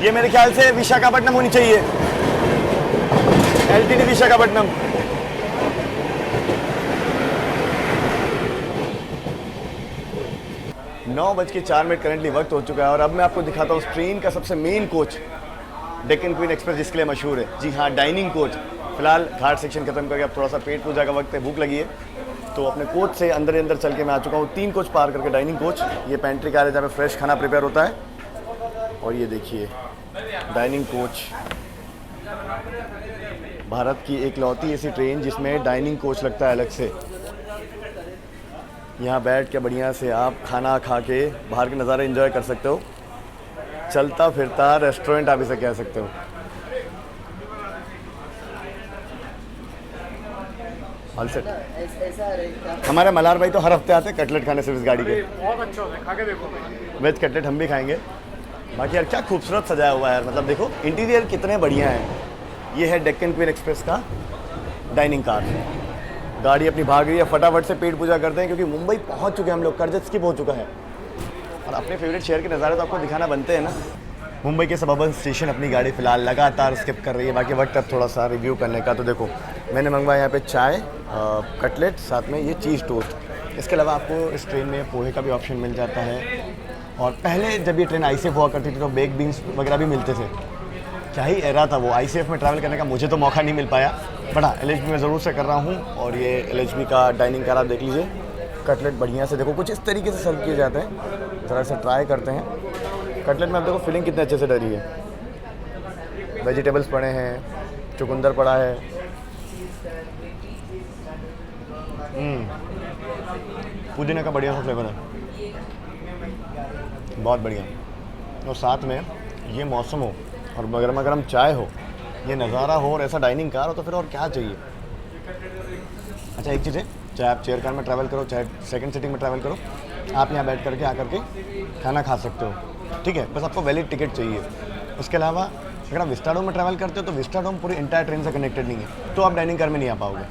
ये मेरे ख्याल से विशाखापट्टनम होनी चाहिए, LTD विशाखापट्टनम। नौ बज के 4 मिनट करेंटली वक्त हो चुका है और अब मैं आपको दिखाता हूँ ट्रेन का सबसे main coach, Deccan queen express, जिसके लिए मशहूर है। जी हाँ, डाइनिंग कोच। फिलहाल घाट सेक्शन खत्म करके अब थोड़ा सा पेट पूजा का वक्त है, भूख लगी है, तो अपने कोच से अंदर अंदर चल के मैं आ चुका हूँ। 3 कोच पार करके डाइनिंग कोच। ये पेंट्री कार है जहाँ पे फ्रेश खाना प्रिपेयर होता है। और ये देखिए डाइनिंग कोच, भारत की एकलौती ऐसी ट्रेन जिसमें डाइनिंग कोच लगता है अलग से। यहाँ बैठ के बढ़िया से आप खाना खा के बाहर के नज़ारे एंजॉय कर सकते हो। चलता फिरता रेस्टोरेंट आप इसे कह सकते हो। All set. हमारे मल्हार भाई तो हर हफ्ते आते हैं कटलेट खाने से इस गाड़ी के। बहुत अच्छा होता है, खा के देखो। वेज कटलेट हम भी खाएंगे। बाकी यार क्या खूबसूरत सजाया हुआ है यार, मतलब देखो इंटीरियर कितने बढ़िया हैं। ये है डेक्कन क्वीन एक्सप्रेस का डाइनिंग कार। गाड़ी अपनी भाग रही है, फटाफट से पेट पूजा करते हैं क्योंकि मुंबई पहुंच चुके हैं हम लोग। कर्जत स्किप हो चुका है और अपने फेवरेट शहर के नज़ारे तो आपको दिखाना बनते हैं ना। मुंबई के सबअर्बन स्टेशन अपनी गाड़ी फ़िलहाल लगातार स्किप कर रही है। बाकी वक्त अब थोड़ा सा रिव्यू करने का। तो देखो मैंने मंगवाया यहाँ पे चाय, कटलेट, साथ में ये चीज़ टोस्ट। इसके अलावा आपको इस ट्रेन में पोहे का भी ऑप्शन मिल जाता है। और पहले जब ये ट्रेन ICF हुआ करती थी तो बेक बीन्स वगैरह भी मिलते थे। क्या ही एरा था वो। ICF में ट्रैवल करने का मुझे तो मौका नहीं मिल पाया, बट हाँ LHB में ज़रूर से कर रहा हूँ। और ये LHB का डाइनिंग कार आप देख लीजिए। कटलेट बढ़िया से देखो कुछ इस तरीके से सर्व किए जाते हैं। ज़रा से ट्राई करते हैं कटलेट में। आप देखो फिलिंग कितने अच्छे से डरी है। वेजिटेबल्स पड़े हैं, चुकंदर पड़ा है। पुदीना का बढ़िया सा फ्लेवर है, बहुत बढ़िया। और साथ में ये मौसम हो और गर्मा गर्म चाय हो, ये नज़ारा हो और ऐसा डाइनिंग कार हो तो फिर और क्या चाहिए। अच्छा एक चीज़ है, चाहे आप चेयर कार में ट्रैवल करो चाहे सेकंड सीटिंग में ट्रैवल करो, आप यहाँ बैठ करके आकर के खाना खा सकते हो, ठीक है। बस आपको वैलिड टिकट चाहिए। उसके अलावा अगर आप विस्टाडोम में ट्रैवल करते हो तो विस्टाडोम पूरी इंटायर ट्रेन से कनेक्टेड नहीं है, तो आप डाइनिंग कार में नहीं आ पाओगे।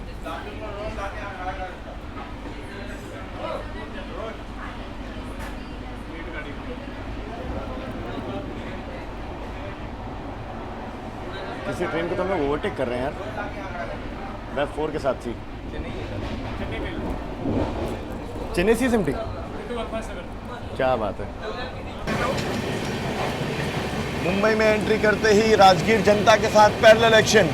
किसी ट्रेन को तो हम लोग ओवरटेक कर रहे हैं यार, वेब 4 के साथ थी। चेन्नई CSMT, क्या बात है। मुंबई में एंट्री करते ही राजगीर जनता के साथ पैरेलल एक्शन।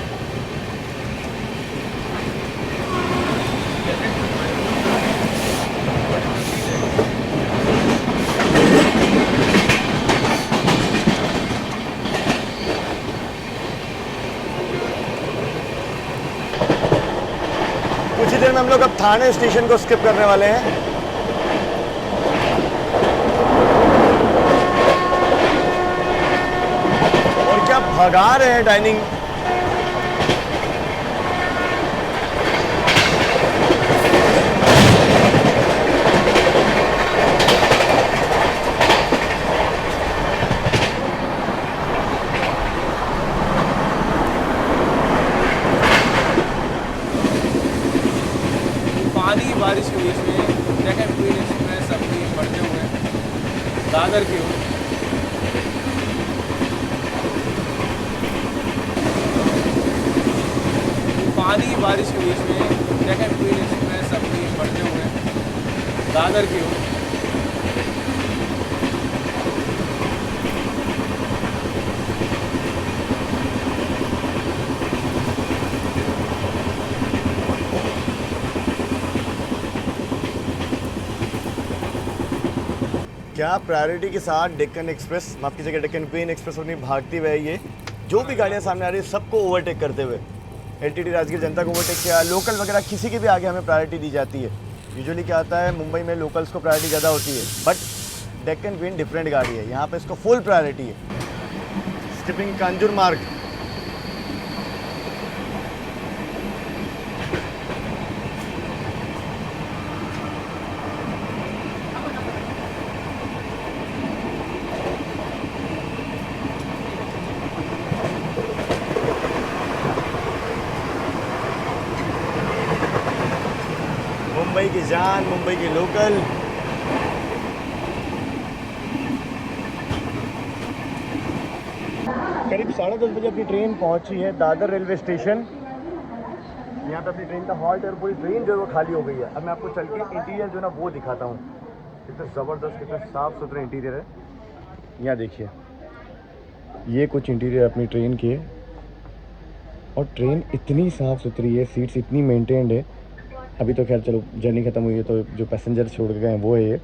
कुछ ही देर में हम लोग अब थाने स्टेशन को स्किप करने वाले हैं। और क्या भगा रहे हैं डाइनिंग। पानी बारिश के बीच में डेक्कन क्वीन एक्सप्रेस अपनी बढ़ते हुए दादर की ओर पानी बारिश के बीच में डेक्कन क्वीन एक्सप्रेस अपनी बढ़ते हुए दादर की ओर क्या प्रायोरिटी के साथ डेक्कन एक्सप्रेस, माफ कीजिएगा डेक्कन क्वीन एक्सप्रेस अपनी भागती हुई है। ये जो भी गाड़ियाँ सामने आ रही है सबको ओवरटेक करते हुए। LTD राजगीर जनता को ओवरटेक किया, लोकल वगैरह किसी के भी आगे हमें प्रायोरिटी दी जाती है। यूजुअली क्या होता है मुंबई में लोकल्स को प्रायोरिटी ज़्यादा होती है, बट डेक्कन क्वीन डिफरेंट गाड़ी है, यहाँ पे इसको फुल प्रायोरिटी है। स्किपिंग कांजूर मार्ग। मुंबई की जान, मुंबई के लोकल। 10:30 बजे अपनी ट्रेन पहुंची है दादर रेलवे स्टेशन। यहाँ पे अपनी ट्रेन का हॉल्ट है और पूरी ट्रेन जो है वो खाली हो गई है। अब मैं आपको चल के इंटीरियर जो है ना वो दिखाता हूँ, कितने ज़बरदस्त कितने साफ़ सुथरे इंटीरियर है। यहाँ देखिए, ये कुछ इंटीरियर अपनी ट्रेन के, और ट्रेन इतनी साफ़ सुथरी है, सीट्स इतनी मेंटेन्ड है। अभी तो खैर चलो जर्नी ख़त्म हुई है तो जो पैसेंजर छोड़ के गए हैं वो है ये,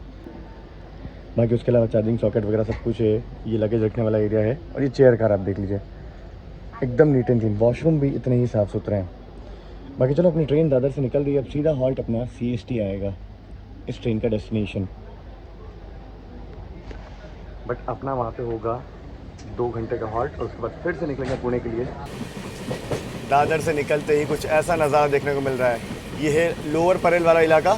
बाकी उसके अलावा चार्जिंग सॉकेट वगैरह सब कुछ है। ये लगेज रखने वाला एरिया है और ये चेयर कार आप देख लीजिए, एकदम नीट एंड क्लीन। वॉशरूम भी इतने ही साफ़ सुथरे हैं। बाकी चलो अपनी ट्रेन दादर से निकल रही है। अब सीधा हॉल्ट अपना CST आएगा, इस ट्रेन का डेस्टिनेशन। बट अपना वहाँ पे होगा 2 घंटे का हॉल्ट और उसके बाद फिर से निकलेंगे पुणे के लिए। दादर से निकलते ही कुछ ऐसा नज़ारा देखने को मिल रहा है। ये है लोअर परेल वाला इलाका।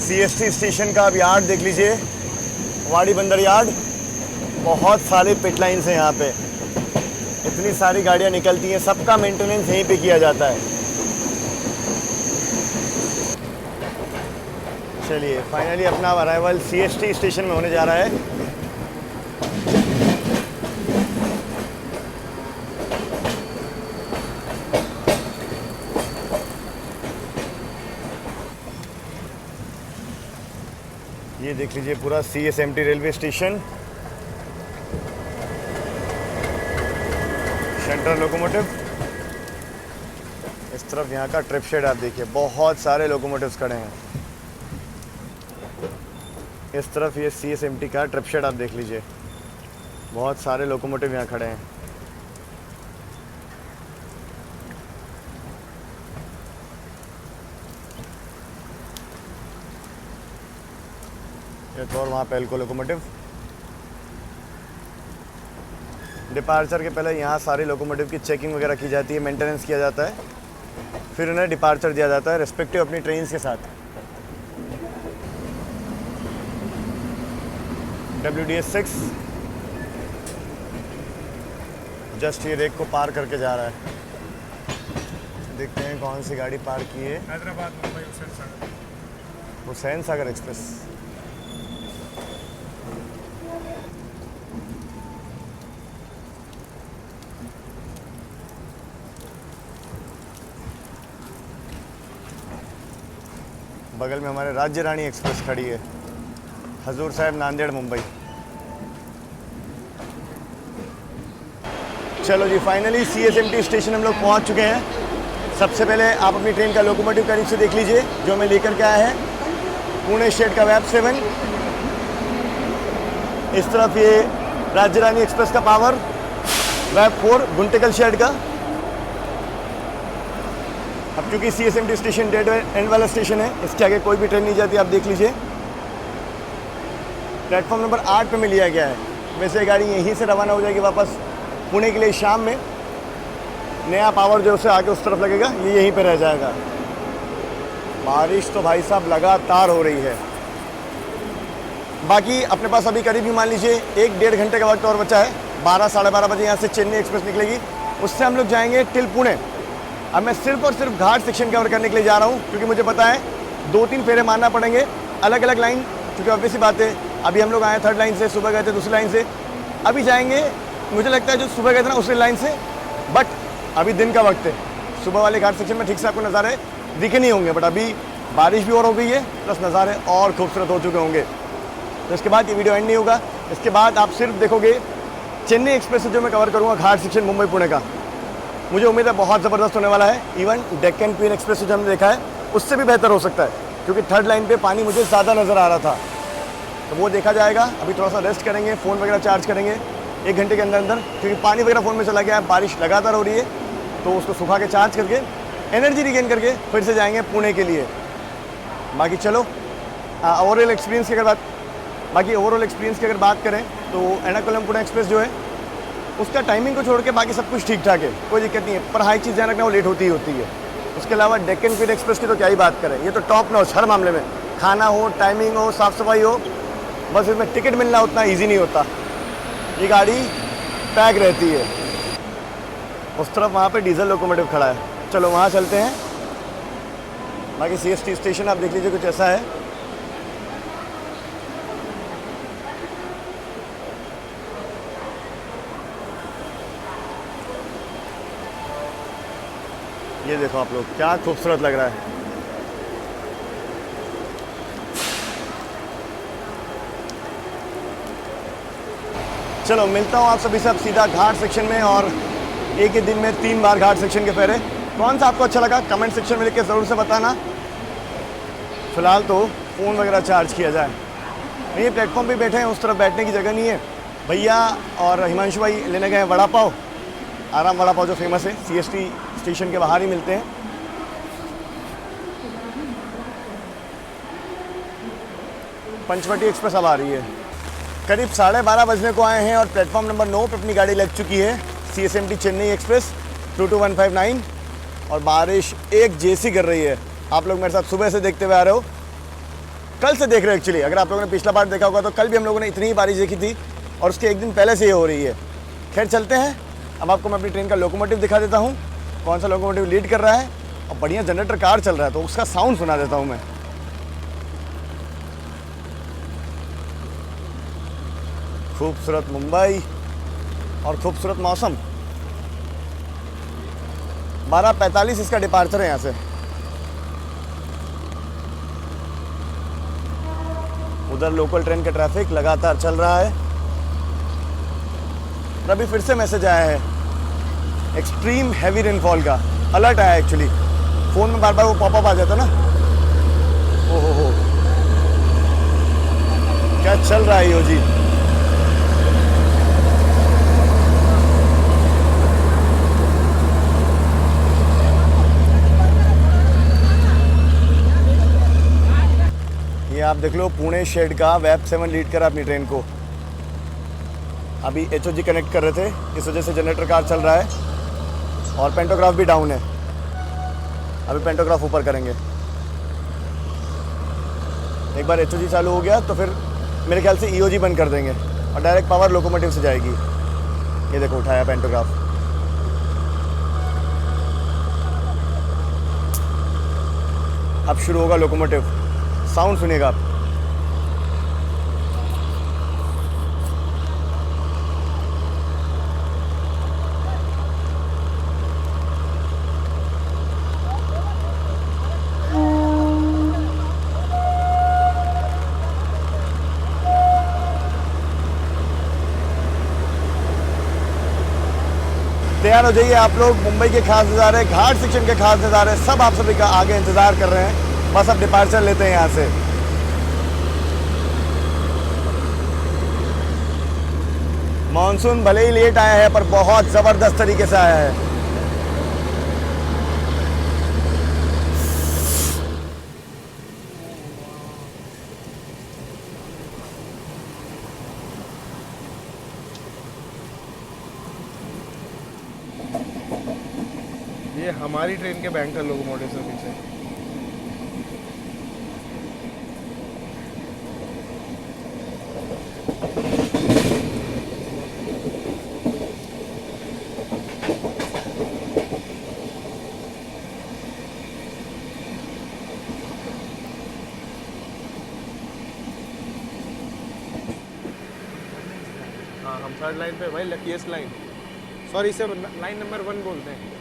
CST स्टेशन का अब यार्ड देख लीजिए, वाड़ी बंदर यार्ड। बहुत सारे पिट लाइन्स हैं यहाँ पे, इतनी सारी गाड़ियाँ निकलती हैं, सबका मेंटेनेंस यहीं पे किया जाता है। चलिए फाइनली अपना अराइवल CST स्टेशन में होने जा रहा है। ये देख लीजिए पूरा CSMT railway station. Central locomotive, इस तरफ यहाँ का ट्रिप शेड आप देखिए, बहुत सारे लोकोमोटिव्स खड़े हैं। इस तरफ ये CSMT का ट्रिप शेड आप देख लीजिए, बहुत सारे लोकोमोटिव यहाँ खड़े हैं। एक और वहाँ पे एल्को लोकोमोटिव। डिपार्चर के पहले यहाँ सारे लोकोमोटिव की चेकिंग वगैरह की जाती है, मेंटेनेंस किया जाता है, फिर उन्हें डिपार्चर दिया जाता है रिस्पेक्टिव अपनी ट्रेन के साथ। WDS 6 जस्ट ये रेक को पार करके जा रहा है। देखते हैं कौन सी गाड़ी पार की है। हैदराबाद मुंबई हुसैन सागर एक्सप्रेस। बगल में हमारे राज्य रानी एक्सप्रेस खड़ी है, हजूर साहिब नांदेड़ मुंबई। चलो जी फाइनली CSMT स्टेशन हम लोग पहुंच चुके हैं। सबसे पहले आप अपनी ट्रेन का लोकोमोटिव करीब से देख लीजिए जो मैं लेकर के आया है, पुणे स्टेट का वैब 7। इस तरफ ये राज्य रानी एक्सप्रेस का पावर, वैब 4 गुंटेकल शेड का। अब क्योंकि CSMT स्टेशन डेड एंड वाला स्टेशन है, इसके आगे कोई भी ट्रेन नहीं जाती, आप देख लीजिए। प्लेटफॉर्म नंबर 8 पे में लिया गया है। वैसे गाड़ी यहीं से रवाना हो जाएगी वापस पुणे के लिए शाम में। नया पावर जो उसे आके उस तरफ लगेगा, ये यहीं पे रह जाएगा। बारिश तो भाई साहब लगातार हो रही है। बाकी अपने पास अभी करीब ही मान लीजिए 1-1.5 घंटे का वक्त और बचा है। 12-12:30 बजे यहाँ से चेन्नई एक्सप्रेस निकलेगी, उससे हम लोग जाएंगे टिल पुणे। अब मैं सिर्फ और सिर्फ घाट सेक्शन कवर करने के लिए जा रहा हूँ, क्योंकि मुझे पता है 2-3 फेरे मारना पड़ेंगे अलग अलग लाइन, क्योंकि ऑब्वियस सी बात है अभी हम लोग आए 3rd लाइन से, सुबह गए थे दूसरी लाइन से, अभी जाएंगे मुझे लगता है जो सुबह गए थे ना उसी लाइन से। बट अभी दिन का वक्त है, सुबह वाले घाट सेक्शन में ठीक से आपको नज़ारे दिखे नहीं होंगे, बट अभी बारिश भी और हो गई है, प्लस नज़ारे और खूबसूरत हो चुके होंगे। तो इसके बाद ये वीडियो एंड नहीं होगा, इसके बाद आप सिर्फ देखोगे चेन्नई एक्सप्रेस से जो मैं कवर करूँगा घाट सेक्शन मुंबई पुणे का। मुझे उम्मीद है बहुत ज़बरदस्त होने वाला है। इवन डेक्कन क्वीन एक्सप्रेस जो हमने देखा है उससे भी बेहतर हो सकता है, क्योंकि 3rd लाइन पे पानी मुझे ज़्यादा नज़र आ रहा था। तो वो देखा जाएगा। अभी थोड़ा सा रेस्ट करेंगे, फ़ोन वगैरह चार्ज करेंगे 1 घंटे के अंदर अंदर, क्योंकि पानी वगैरह फ़ोन में चला गया है, बारिश लगातार हो रही है, तो उसको सुखा के चार्ज करके एनर्जी रिगेन करके फिर से जाएंगे पुणे के लिए। बाकी चलो ओवरऑल एक्सपीरियंस की अगर बात करें तो एर्नाकुलम पुणे एक्सप्रेस जो है उसका टाइमिंग को छोड़ के बाकी सब कुछ ठीक ठाक है, कोई दिक्कत नहीं है। पर हाँ एक चीज़ ध्यान रखना, वो लेट होती ही होती है। उसके अलावा डेक्कन क्वीन एक्सप्रेस की तो क्या ही बात करें, ये तो टॉप नॉच हर मामले में, खाना हो, टाइमिंग हो, साफ़ सफाई हो, बस इसमें टिकट मिलना उतना ईजी नहीं होता। ये गाड़ी पैक रहती है। उस तरफ वहाँ पे डीजल लोकोमोटिव खड़ा है, चलो वहाँ चलते हैं। बाकी CST स्टेशन आप देख लीजिए कुछ ऐसा है। ये देखो आप लोग, क्या खूबसूरत लग रहा है। चलो मिलता हूँ आप सभी से अब सीधा घाट सेक्शन में, और एक ही दिन में 3 बार घाट सेक्शन के फेरे। कौन सा आपको अच्छा लगा कमेंट सेक्शन में लिख के ज़रूर से बताना। फिलहाल तो फ़ोन वगैरह चार्ज किया जाए। ये प्लेटफॉर्म पे बैठे हैं, उस तरफ बैठने की जगह नहीं है। भैया और हिमांशु भाई लेने गए वड़ा पाव, आराम वड़ा पाव जो फेमस है, CST स्टेशन के बाहर ही मिलते हैं। पंचवटी एक्सप्रेस अब आ रही है। करीब 12:30 बजने को आए हैं और प्लेटफॉर्म नंबर 9 पे अपनी गाड़ी लग चुकी है, CSMT चेन्नई एक्सप्रेस 22159, और बारिश एक जैसी कर रही है। आप लोग मेरे साथ सुबह से देखते हुए आ रहे हो, कल से देख रहे हो एक्चुअली। अगर आप लोगों ने पिछला पार्ट देखा होगा तो कल भी हम लोगों ने इतनी ही बारिश देखी थी, और उसके एक दिन पहले से ये हो रही है। खैर चलते हैं, अब आपको मैं अपनी ट्रेन का लोकोमोटिव दिखा देता हूँ, कौन सा लोकोमोटिव लीड कर रहा है, और बढ़िया जनरेटर कार चल रहा है तो उसका साउंड सुना देता हूँ मैं। खूबसूरत मुंबई और खूबसूरत मौसम। 12:45 इसका डिपार्चर है यहाँ से। उधर लोकल ट्रेन का ट्रैफिक लगातार चल रहा है। और अभी फिर से मैसेज आया है एक्सट्रीम हैवी रेनफॉल का, अलर्ट आया एक्चुअली। फ़ोन में बार बार वो पॉपअप आ जाता ना। ओहो क्या चल रहा है यो जी। ये आप देख लो, पुणे शेड का वेब 7 लीड करा अपनी ट्रेन को। अभी HOG कनेक्ट कर रहे थे, इस वजह से जनरेटर कार चल रहा है, और पेंटोग्राफ भी डाउन है। अभी पेंटोग्राफ ऊपर करेंगे। एक बार HOG चालू हो गया तो फिर मेरे ख्याल से EOG बंद कर देंगे और डायरेक्ट पावर लोकोमोटिव से जाएगी। ये देखो उठाया पेंटोग्राफ। अब शुरू होगा लोकोमोटिव, साउंड सुनिएगा आप। तैयार हो जाइए आप लोग, मुंबई के खास नज़ारे, घाट सेक्शन के खास नज़ारे सब आप सभी का आगे इंतज़ार कर रहे हैं। बस अब डिपार्चर लेते हैं यहाँ से। मॉनसून भले ही लेट आया है पर बहुत ज़बरदस्त तरीके से आया है। ये हमारी ट्रेन के बैंकर लोकोमोटिव से पीछे। हाँ हम 3rd लाइन पे भाई, लकीएस्ट लाइन, सॉरी इसे लाइन नंबर 1 बोलते हैं।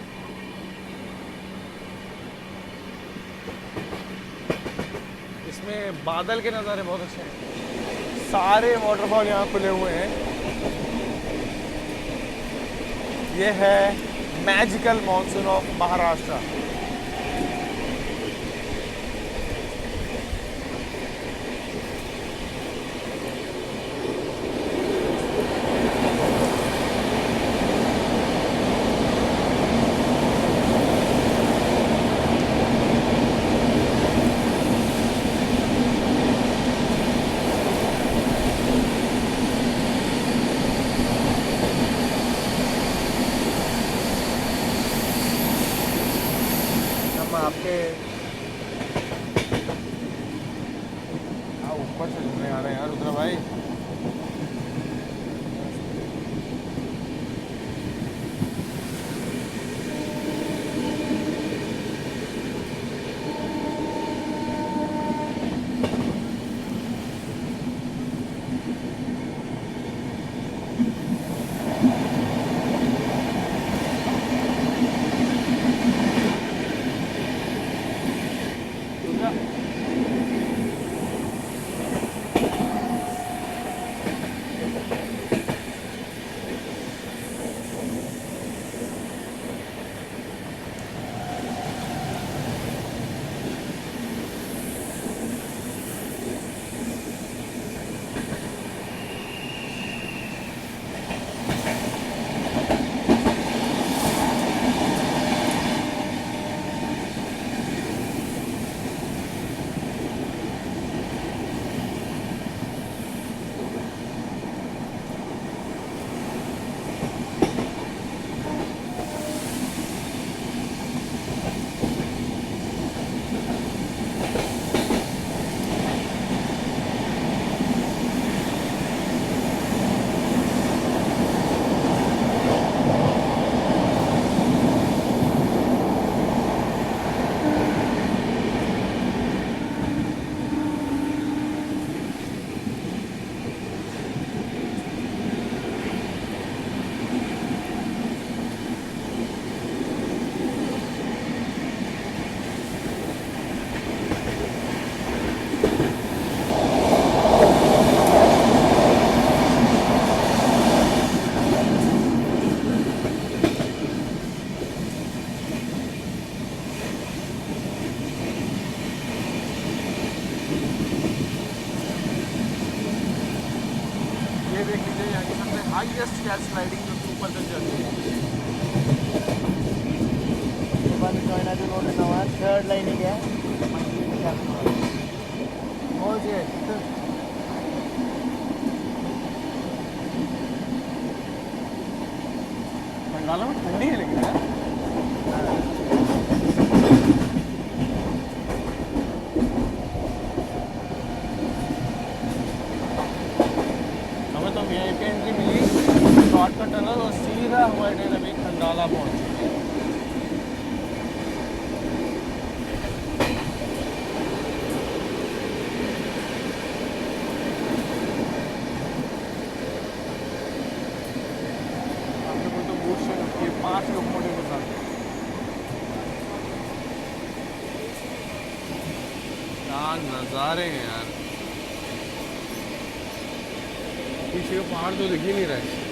इसमें बादल के नज़ारे बहुत अच्छे हैं, सारे वाटरफॉल यहाँ खुले हुए हैं। ये है मैजिकल मॉनसून ऑफ महाराष्ट्र। यार स्लाइडिंग जो ऊपर तक जाती है। थर्ड लाइनिंग है बंगाल में ठंडी है लेकिन यार। हमें तो वी आई पी एंट्री मिली शॉर्टकट टनल और सीधा हवाई अड्डे अभी खंडाला पहुँच चुके हैं। आपने कोई तो बूट से रखी है 5 लोकोमोटिव के साथ। क्या नज़ारे हैं यार, पीछे का पहाड़ तो दिख ही नहीं रहा है।